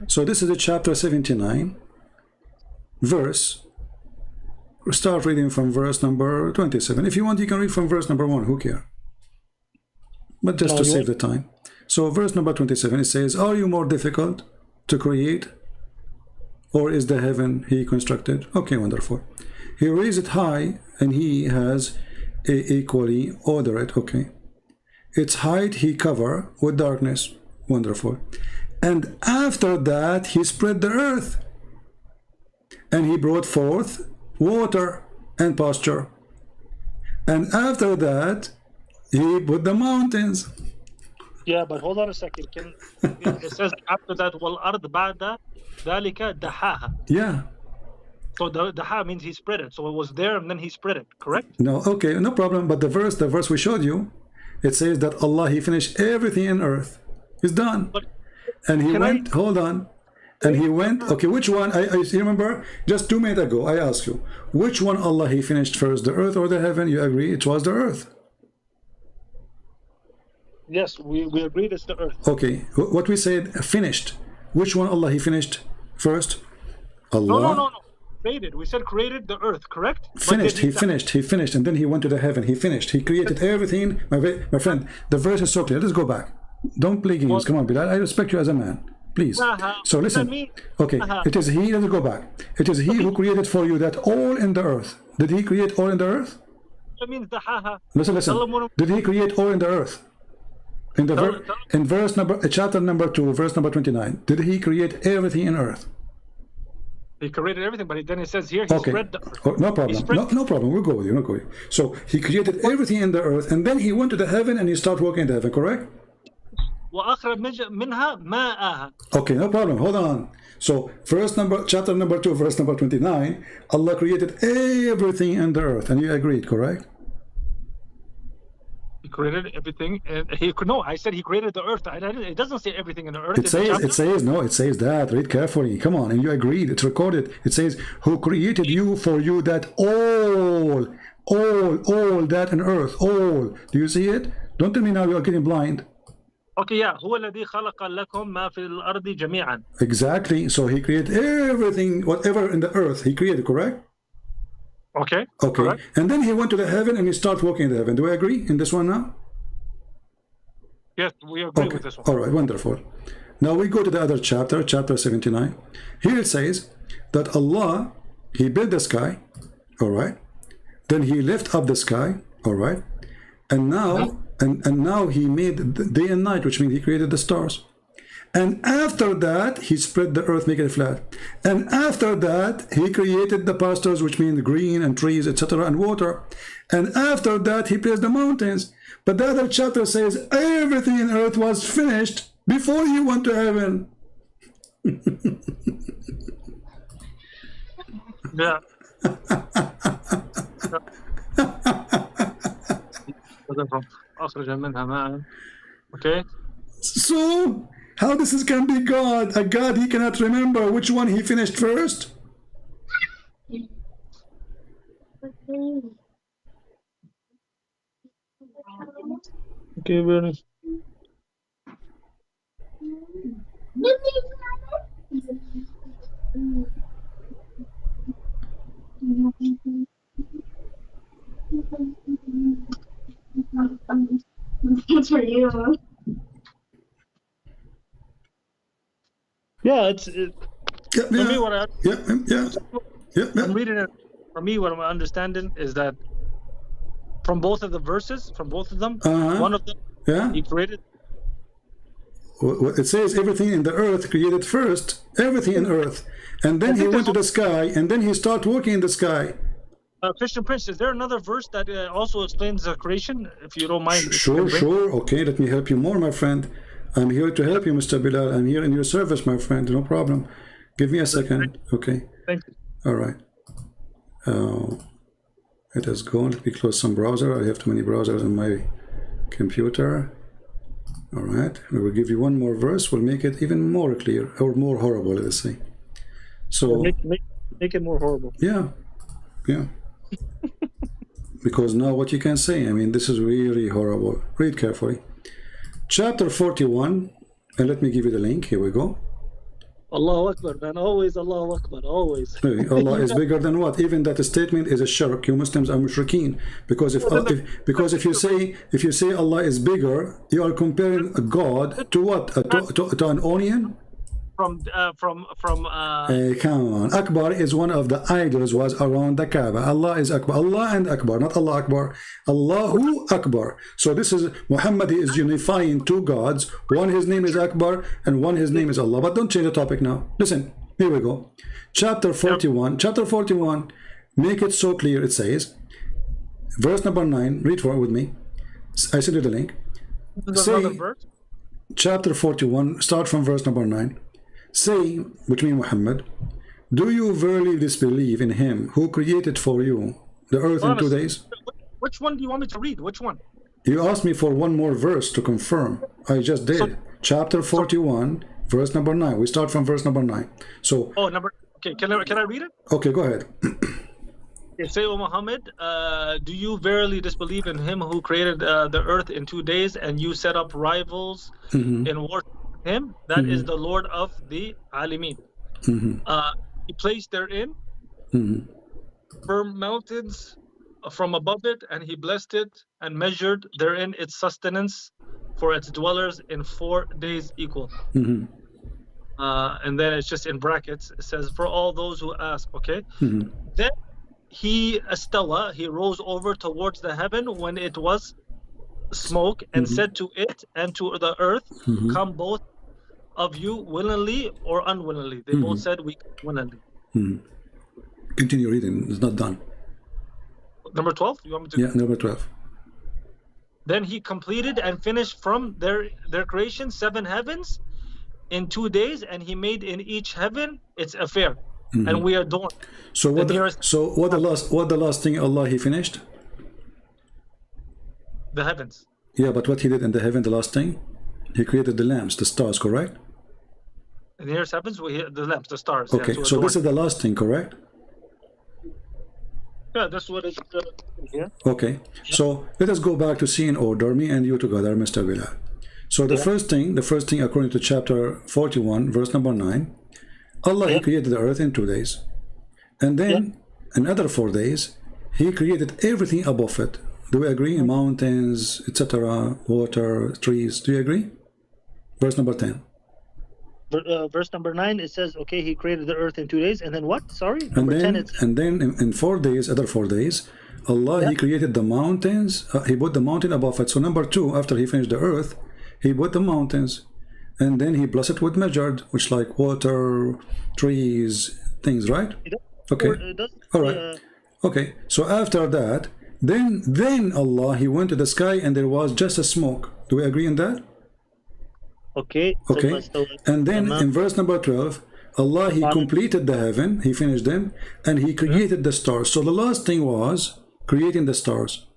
So this is the chapter 79, verse. Start reading from verse number 27. If you want, you can read from verse number 1. Who cares? But just to save the time. So verse number 27, it says, are you more difficult to create, or is the heaven He constructed? Okay, wonderful. He raised it high, and He has equally ordered it. Okay. Its height He cover with darkness. Wonderful. And after that He spread the earth. and he brought forth water and pasture. And after that, he put the mountains. Yeah, but hold on a second. It says after that, وَالْأَرْض بَعْدَ ذَلِكَ دَحَاهَا. Yeah. So the daha means he spread it. So it was there and then he spread it, correct? No, okay, no problem. But the verse we showed you, it says that Allah, he finished everything in earth. He's done. But And he went, hold on. And he went, okay, which one? I remember just 2 minutes ago, I asked you, which one Allah he finished first, the earth or the heaven? You agree it was the earth. Yes, we agreed it's the earth. Okay, what we said, finished. Which one Allah he finished first? Allah. No. Created. We said created the earth, correct? Finished. He finished, and then he went to the heaven. He finished. He created everything. My friend, the verse is so clear. Let's go back. Don't play games. Come on, Bilal. I respect you as a man. Please. So listen. Okay, it is he. Let's go back. It is he who created for you that all in the earth. Did he create all in the earth? That means the ha. Listen. Did he create all in the earth? In the in verse number, chapter number 2, verse number 29. Did he create everything in earth? He created everything, but then it says here he spread the earth. Oh, no problem. No problem. We'll go with you. We'll go with you. So he created everything in the earth, and then he went to the heaven and he started walking in the heaven, correct? مِنْهَا مَاءَهَا. Okay, no problem. Hold on. So chapter number 2, verse number 29, Allah created everything in the earth, and you agreed, correct? He created everything, and I said he created the earth. It doesn't say everything in the earth. It says that. Read carefully. Come on, and you agreed. It's recorded. It says, who created you for you that all that in earth, all. Do you see it? Don't tell me now you are getting blind. Okay, yeah. هو الذي خلق لكم ما في الأرض جميعا. Exactly. So he created everything, whatever in the earth, he created, correct? Okay. Correct. And then he went to the heaven and he started walking in the heaven. Do I agree in this one now? Yes, we agree with this one. All right, wonderful. Now we go to the other chapter, chapter 79. Here it says that Allah, he built the sky, all right? Then he lifted up the sky, all right? And now, and now he made day and night, which means he created the stars. And after that, he spread the earth, making it flat. And after that, he created the pastures, which mean green and trees, etc., and water. And after that, he placed the mountains. But the other chapter says everything in earth was finished before he went to heaven. Yeah. Okay. So, how this can be God? A God he cannot remember which one he finished first? Okay, very. It's for you. Yeah, Yeah, for me, what I'm reading it. For me, what I'm understanding is that from both of the verses, from both of them, one of them, he created. It says everything in the earth created first, everything in earth, and then he went to the sky, and then he started walking in the sky. Christian Prince, is there another verse that also explains the creation, if you don't mind? Sure. Okay, let me help you more, my friend. I'm here to help you, Mr. Bilal. I'm here in your service, my friend. No problem. Give me a second. Okay. Thank you. All right. It has gone. Let me close some browser. I have too many browsers on my computer. All right. We will give you one more verse. We'll make it even more clear, or more horrible, let's say. So make it more horrible. Yeah. Because now what you can say, I mean, this is really horrible. Read carefully. Chapter 41, and let me give you the link. Here we go. Allahu Akbar, man. Always Allahu Akbar. Always. Allah is bigger than what? Even that statement is a shirk. You Muslims are mushrikeen. Because if you say Allah is bigger, you are comparing a God to what? To an onion? Come on. Akbar is one of the idols was around the Kaaba. Allah is Akbar. Allah and Akbar, not Allah Akbar. Allahu Akbar. So this is, Muhammad is unifying two gods. One his name is Akbar and one his name is Allah. But don't change the topic now. Listen, Here we go. Chapter 41. Chapter 41. Make it so clear. It says, verse number 9. Read for it with me. I sent you the link. Another verse. Chapter 41. Start from verse number 9. Say, which means Muhammad, do you verily disbelieve in him who created for you the earth in 2 days? Which one do you want me to read? Which one? You asked me for one more verse to confirm. I just did. Chapter 41, verse number 9. We start from verse number 9. So. Oh, okay, can I read it? Okay, go ahead. Say, O Muhammad, do you verily disbelieve in him who created the earth in 2 days, and you set up rivals in worship of him? That is the Lord of the Alimeen. He placed therein firm mountains from above it, and he blessed it and measured therein its sustenance for its dwellers in 4 days equal. And then it's just in brackets. It says, for all those who ask, okay? Then he rose over towards the heaven when it was smoke, and said to it and to the earth, come both of you willingly or unwillingly. They both said, we come willingly. Continue reading. It's not done. Number 12? You want me to? Yeah, number 12. Then he completed and finished from their creation 7 heavens in 2 days, and he made in each heaven its affair, and we adorn. So what the last thing Allah he finished? The heavens. Yeah, but what he did in the heaven, the last thing, he created the lamps, the stars, correct? And here's heavens, the lamps, the stars. Okay, yeah, so this is the last thing, correct? Yeah, that's what it's here. Okay, so let us go back to see in order, me and you together, Mr. Bilal. So the first thing according to chapter 41, verse number 9, Allah he created the earth in 2 days. And then another 4 days, he created everything above it. Do we agree? Mountains, etc., water, trees. Do you agree? Verse number 10. Verse number 9, it says, okay, he created the earth in 2 days, and then what? Sorry? And then in 4 days, other 4 days, Allah he created the mountains. He put the mountain above it. So number 2, after he finished the earth, he put the mountains, and then he blessed it with measured, which like water, trees, things, right? Okay. All right. Okay. So after that, then Allah he went to the sky, and there was just a smoke. Do we agree on that? Okay. And then in verse number 12, Allah he completed the heaven, he finished them, and he created the stars. So the last thing was creating the stars.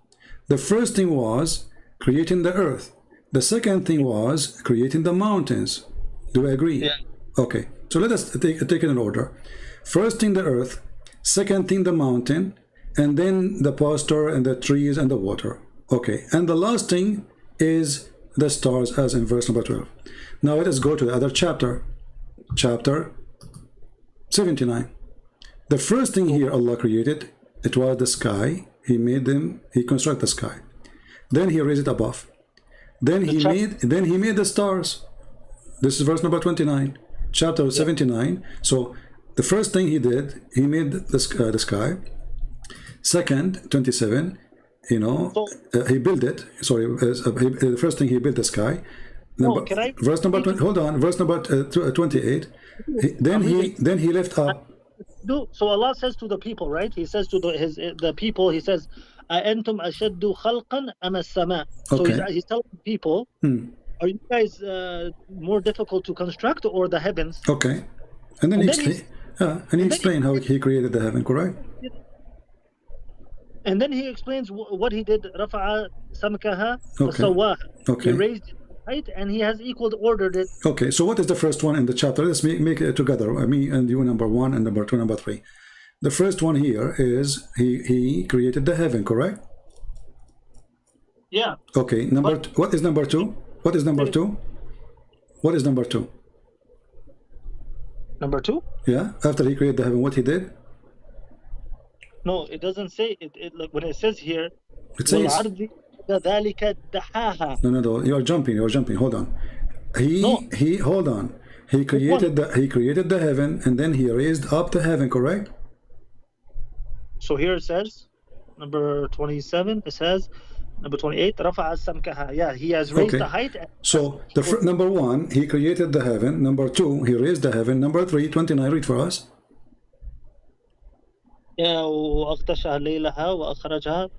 The first thing was creating the earth. The second thing was creating the mountains. Do we agree? Yeah. Okay. So let us take it in order. First thing the earth, second thing the mountain, and then the pasture and the trees and the water. Okay. And the last thing is the stars, as in verse number 12. Now let us go to the other chapter. Chapter 79. The first thing here Allah created, it was the sky. He made them, he constructed the sky. Then he raised it above. Then he made the stars. This is verse number 29. Chapter 79. So the first thing he did, he made the sky. Second, 27, he built it. Sorry, the first thing he built the sky. Verse number 20, hold on. Verse number 28. Then he left up. So Allah says to the people, right? He says to the people, he says, أَأَنْتُمْ أَشَدُّ خَلْقًا أَمَ السَّمَاء. So he's telling people, are you guys more difficult to construct, or the heavens? Okay. And then he explained how he created the heaven, correct? And then he explains what he did. رَفَعَ سَمْكَهَا وَسَوَّاهَا. Okay. He raised it, right? And he has ordered it. Okay, so what is the first one in the chapter? Let's make it together. Me and you, number 1, and number 2, number 3. The first one here is he created the heaven, correct? Yeah. Okay, what is number 2? What is number 2? What is number 2? Number 2? Yeah, after he created the heaven, what he did? No, it doesn't say it. Like when it says here, it says no, you're jumping, hold on. Hold on. He created the heaven, and then he raised up the heaven, correct? So here it says, number 27, it says, Number 28. رفع سمكها. Yeah, he has raised Okay. the height. So number 1, he created the heaven. Number 2, he raised the heaven. Number 3, 29. Read for us. وأغطشها ليلها وأخرجها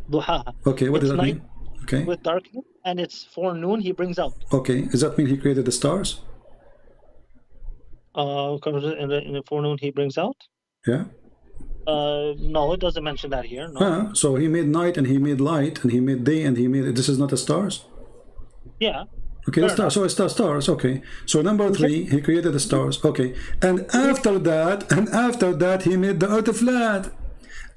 ضحاها. Okay, what does that night mean? Okay. with darkness, and it's forenoon he brings out. Okay, does that mean he created the stars? In the forenoon he brings out. Yeah. No, it doesn't mention that here. No. So he made night and he made light and he made day and he made. This is not the stars. Yeah. Okay, the stars. So it's the stars. Okay. So number 3, he created the stars. Okay. And after that, he made the earth flat.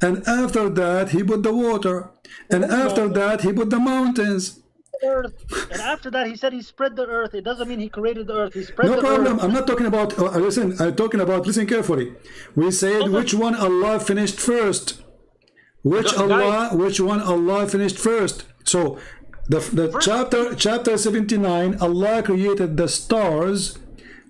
And after that, he put the water. And after that, he put the mountains. Earth. And after that, he said he spread the earth. It doesn't mean he created the earth. He spread no the problem. earth. I'm not talking about. Listen, I'm talking about. Listen carefully. We said which one Allah finished first. Which one Allah finished first. So the chapter 79, Allah created the stars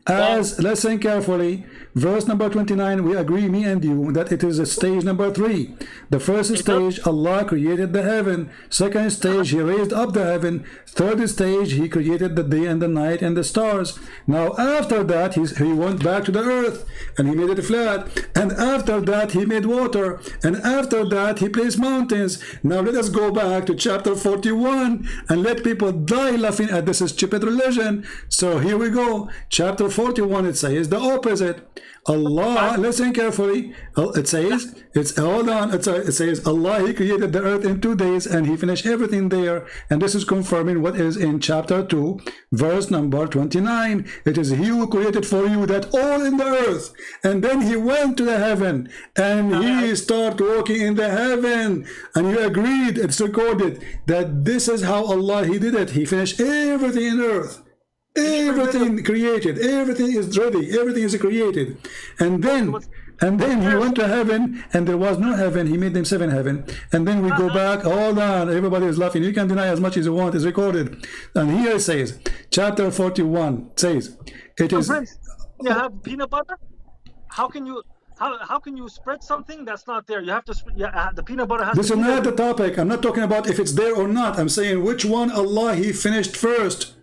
as, listen carefully, verse number 29, we agree, me and you, that it is a stage number 3. The first stage, Allah created the heaven. Second stage, he raised up the heaven. Third stage, he created the day and the night and the stars. Now after that, he went back to the earth and he made it flat. And after that, he made water. And after that, he placed mountains. Now let us go back to chapter 41 and let people die laughing at this stupid religion. So here we go. Chapter 41, it says the opposite. Allah, listen carefully. It says, hold on. It says Allah, he created the earth in 2 days and he finished everything there. And this is confirming what is in chapter 2, verse number 29. It is he who created for you that all in the earth. And then he went to the heaven and he started walking in the heaven. And you agreed, it's recorded, that this is how Allah, he did it. He finished everything in earth. Everything created, everything is ready, everything is created. And then he went to heaven and there was no heaven. He made them 7 heaven. And then we go back, hold on, everybody is laughing. You can deny as much as you want, it's recorded. And here it says, chapter 41 says, it is... You have peanut butter? How can you spread something that's not there? You have to, the peanut butter has This to is be not there. the topic. I'm not talking about if it's there or not. I'm saying which one Allah, he finished first.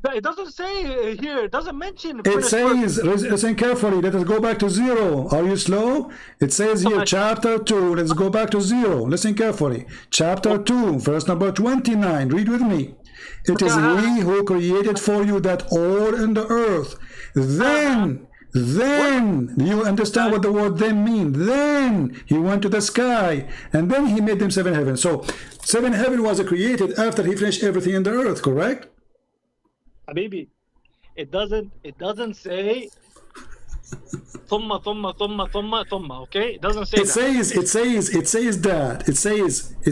It doesn't say here. It doesn't mention. It says, listen carefully, let us go back to 0. Are you slow? It says here, chapter 2, let's go back to 0. Listen carefully. Chapter 2, verse number 29. Read with me. It is he who created for you that all in the earth. Then, you understand what the word then means. Then he went to the sky, and then he made them 7 heavens. So, 7 heaven was created after he finished everything in the earth, correct? Habibi, it doesn't say thumma, okay? It doesn't say that. It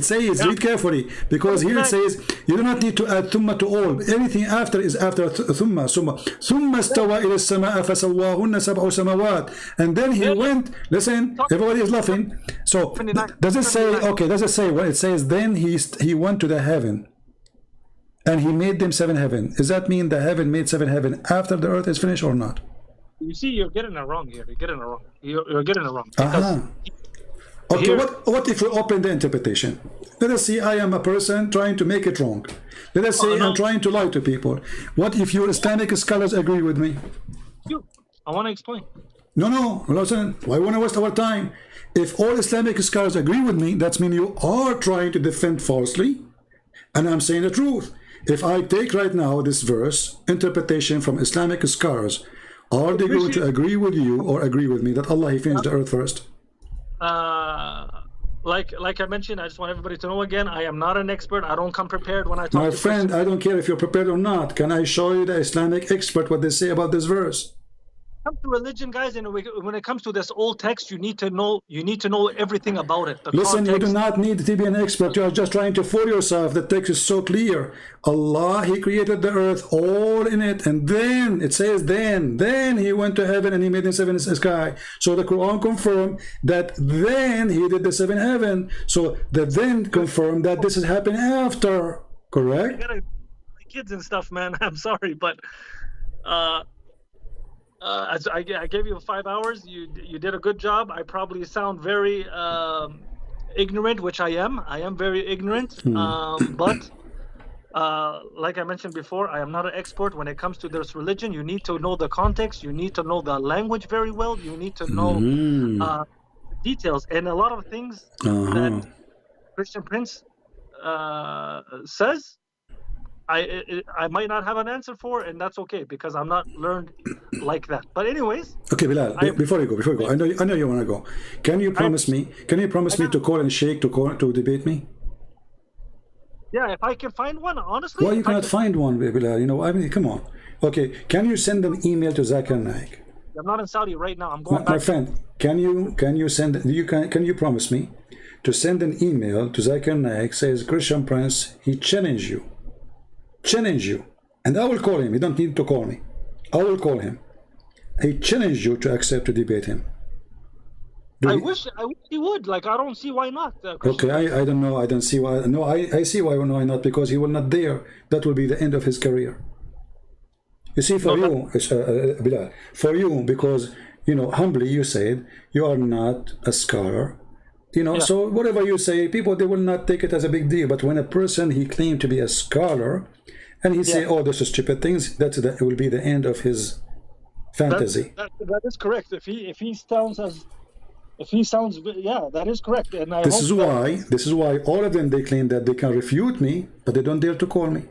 says, read carefully, because here it says, you do not need to add thumma to all. Anything after is after thumma. Thumma stawa ila as-samaa fasawwahunna sab'u samawat. And then he went, listen, everybody is laughing. So, does it say, when it says, then he went to the heaven, and he made them 7 heaven. Does that mean the heaven made 7 heaven after the earth is finished or not? You see, you're getting it wrong here. You're getting it wrong. Okay, here, what if we open the interpretation? Let us say I am a person trying to make it wrong. Let us say I'm trying to lie to people. What if your Islamic scholars agree with me? I want to explain. No, listen. Why want to waste our time? If all Islamic scholars agree with me, that means you are trying to defend falsely, and I'm saying the truth. If I take right now this verse, interpretation from Islamic scholars, are they going to agree with you or agree with me that Allah, he finished the earth first? Like I mentioned, I just want everybody to know again, I am not an expert. I don't come prepared when I talk. My friend, I don't care if you're prepared or not. Can I show you the Islamic expert what they say about this verse? When it comes to religion, guys, and when it comes to this old text, you need to know everything about it. Listen, you do not need to be an expert. You are just trying to fool yourself. The text is so clear. Allah, he created the earth, all in it, and then it says then he went to heaven and he made the 7 sky. So the Quran confirmed that then he did the 7 heaven. So the then confirmed that this is happening after. Correct? I gotta kids and stuff, man. I'm sorry, but I gave you 5 hours. You did a good job. I probably sound very ignorant, which I am. I am very ignorant. But like I mentioned before, I am not an expert when it comes to this religion. You need to know the context. You need to know the language very well. You need to know details, and a lot of things that Christian Prince says, I might not have an answer for, and that's okay because I'm not learned like that. But anyways, okay, Bilal, before you go, I know you want to go. Can you promise me? Can you promise me to call and Sheikh to debate me? Yeah, if I can find one, honestly. Well, you cannot find one, Bilal. You know, I mean, come on. Okay, can you send an email to Zakir Naik? I'm not in Saudi right now. I'm going back. My friend, can you promise me to send an email to Zakir Naik, says Christian Prince, he challenge you, and I will call him. You don't need to call me. I will call him. He challenged you to accept to debate him. I wish he would. Like, I don't see why not. Okay, I don't know. I don't see why. No, I see why not, because he will not dare. That will be the end of his career. You see, for you, Bilal, for you, because, you know, humbly you said you are not a scholar. You know, so whatever you say, people, they will not take it as a big deal. But when a person, he claimed to be a scholar, and he say, oh, those are stupid things, it will be the end of his fantasy. That is correct. If he sounds, yeah, that is correct. And this is why all of them, they claim that they can refute me, but they don't dare to call me.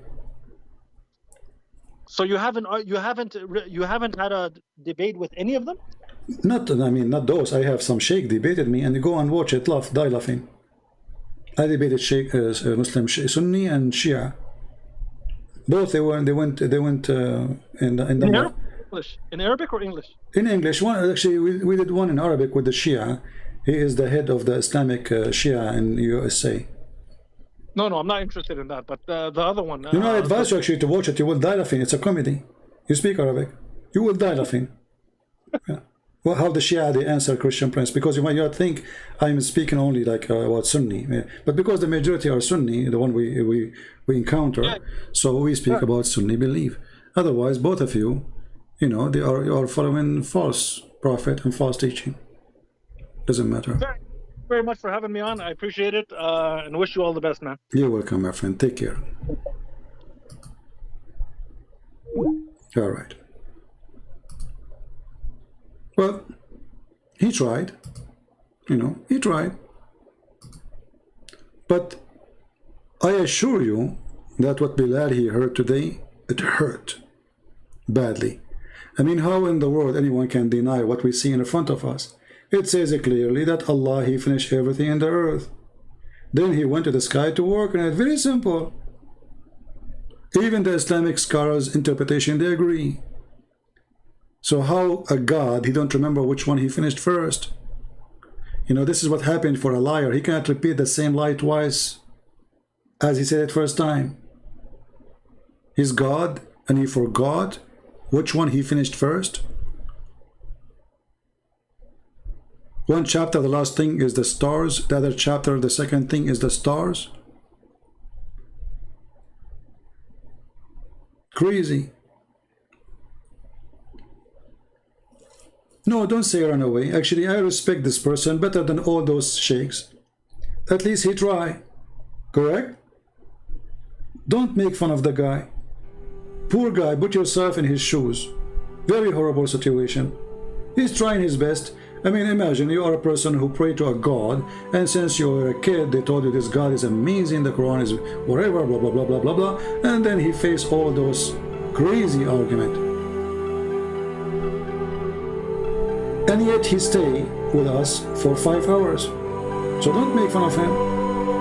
So you haven't had a debate with any of them? Not those. I have some sheikh debated me, and you go and watch it, die laughing. I debated sheikh, Muslim Sunni and Shia. Both they went in the English, in Arabic or English? In English. One actually, we did one in Arabic with the Shia. He is the head of the Islamic Shia in USA. No, I'm not interested in that. But the other one. You know, I advise you actually to watch it. You will die laughing. It's a comedy. You speak Arabic, you will die laughing. Yeah. Well, how the Shia, they answer Christian Prince, because you might think I'm speaking only like about Sunni, but because the majority are Sunni, the one we encounter, so we speak about Sunni belief. Otherwise, both of you, you know, you are following false prophet and false teaching. Doesn't matter. Thank you very much for having me on. I appreciate it, and wish you all the best, man. You're welcome, my friend. Take care. All right. Well, he tried, you know, he tried. But I assure you that what Bilal he heard today, it hurt badly. I mean, how in the world anyone can deny what we see in front of us? It says clearly that Allah, he finished everything in the earth. Then he went to the sky to work on it. Very simple. Even the Islamic scholars' interpretation, they agree. So how a God, he don't remember which one he finished first? You know, this is what happened for a liar. He cannot repeat the same lie twice as he said it first time. He's God, and he forgot which one he finished first. One chapter, the last thing is the stars. The other chapter, the second thing is the stars. Crazy. No, don't say run away. Actually, I respect this person better than all those sheikhs. At least he tried. Correct? Don't make fun of the guy. Poor guy, put yourself in his shoes. Very horrible situation. He's trying his best. I mean, imagine you are a person who pray to a God, and since you were a kid, they told you this God is amazing, the Quran is whatever, blah, blah, blah, blah, blah, blah, and then he faced all those crazy arguments. And yet he stayed with us for 5 hours. So don't make fun of him.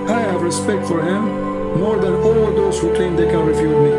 I have respect for him more than all those who claim they can refute me.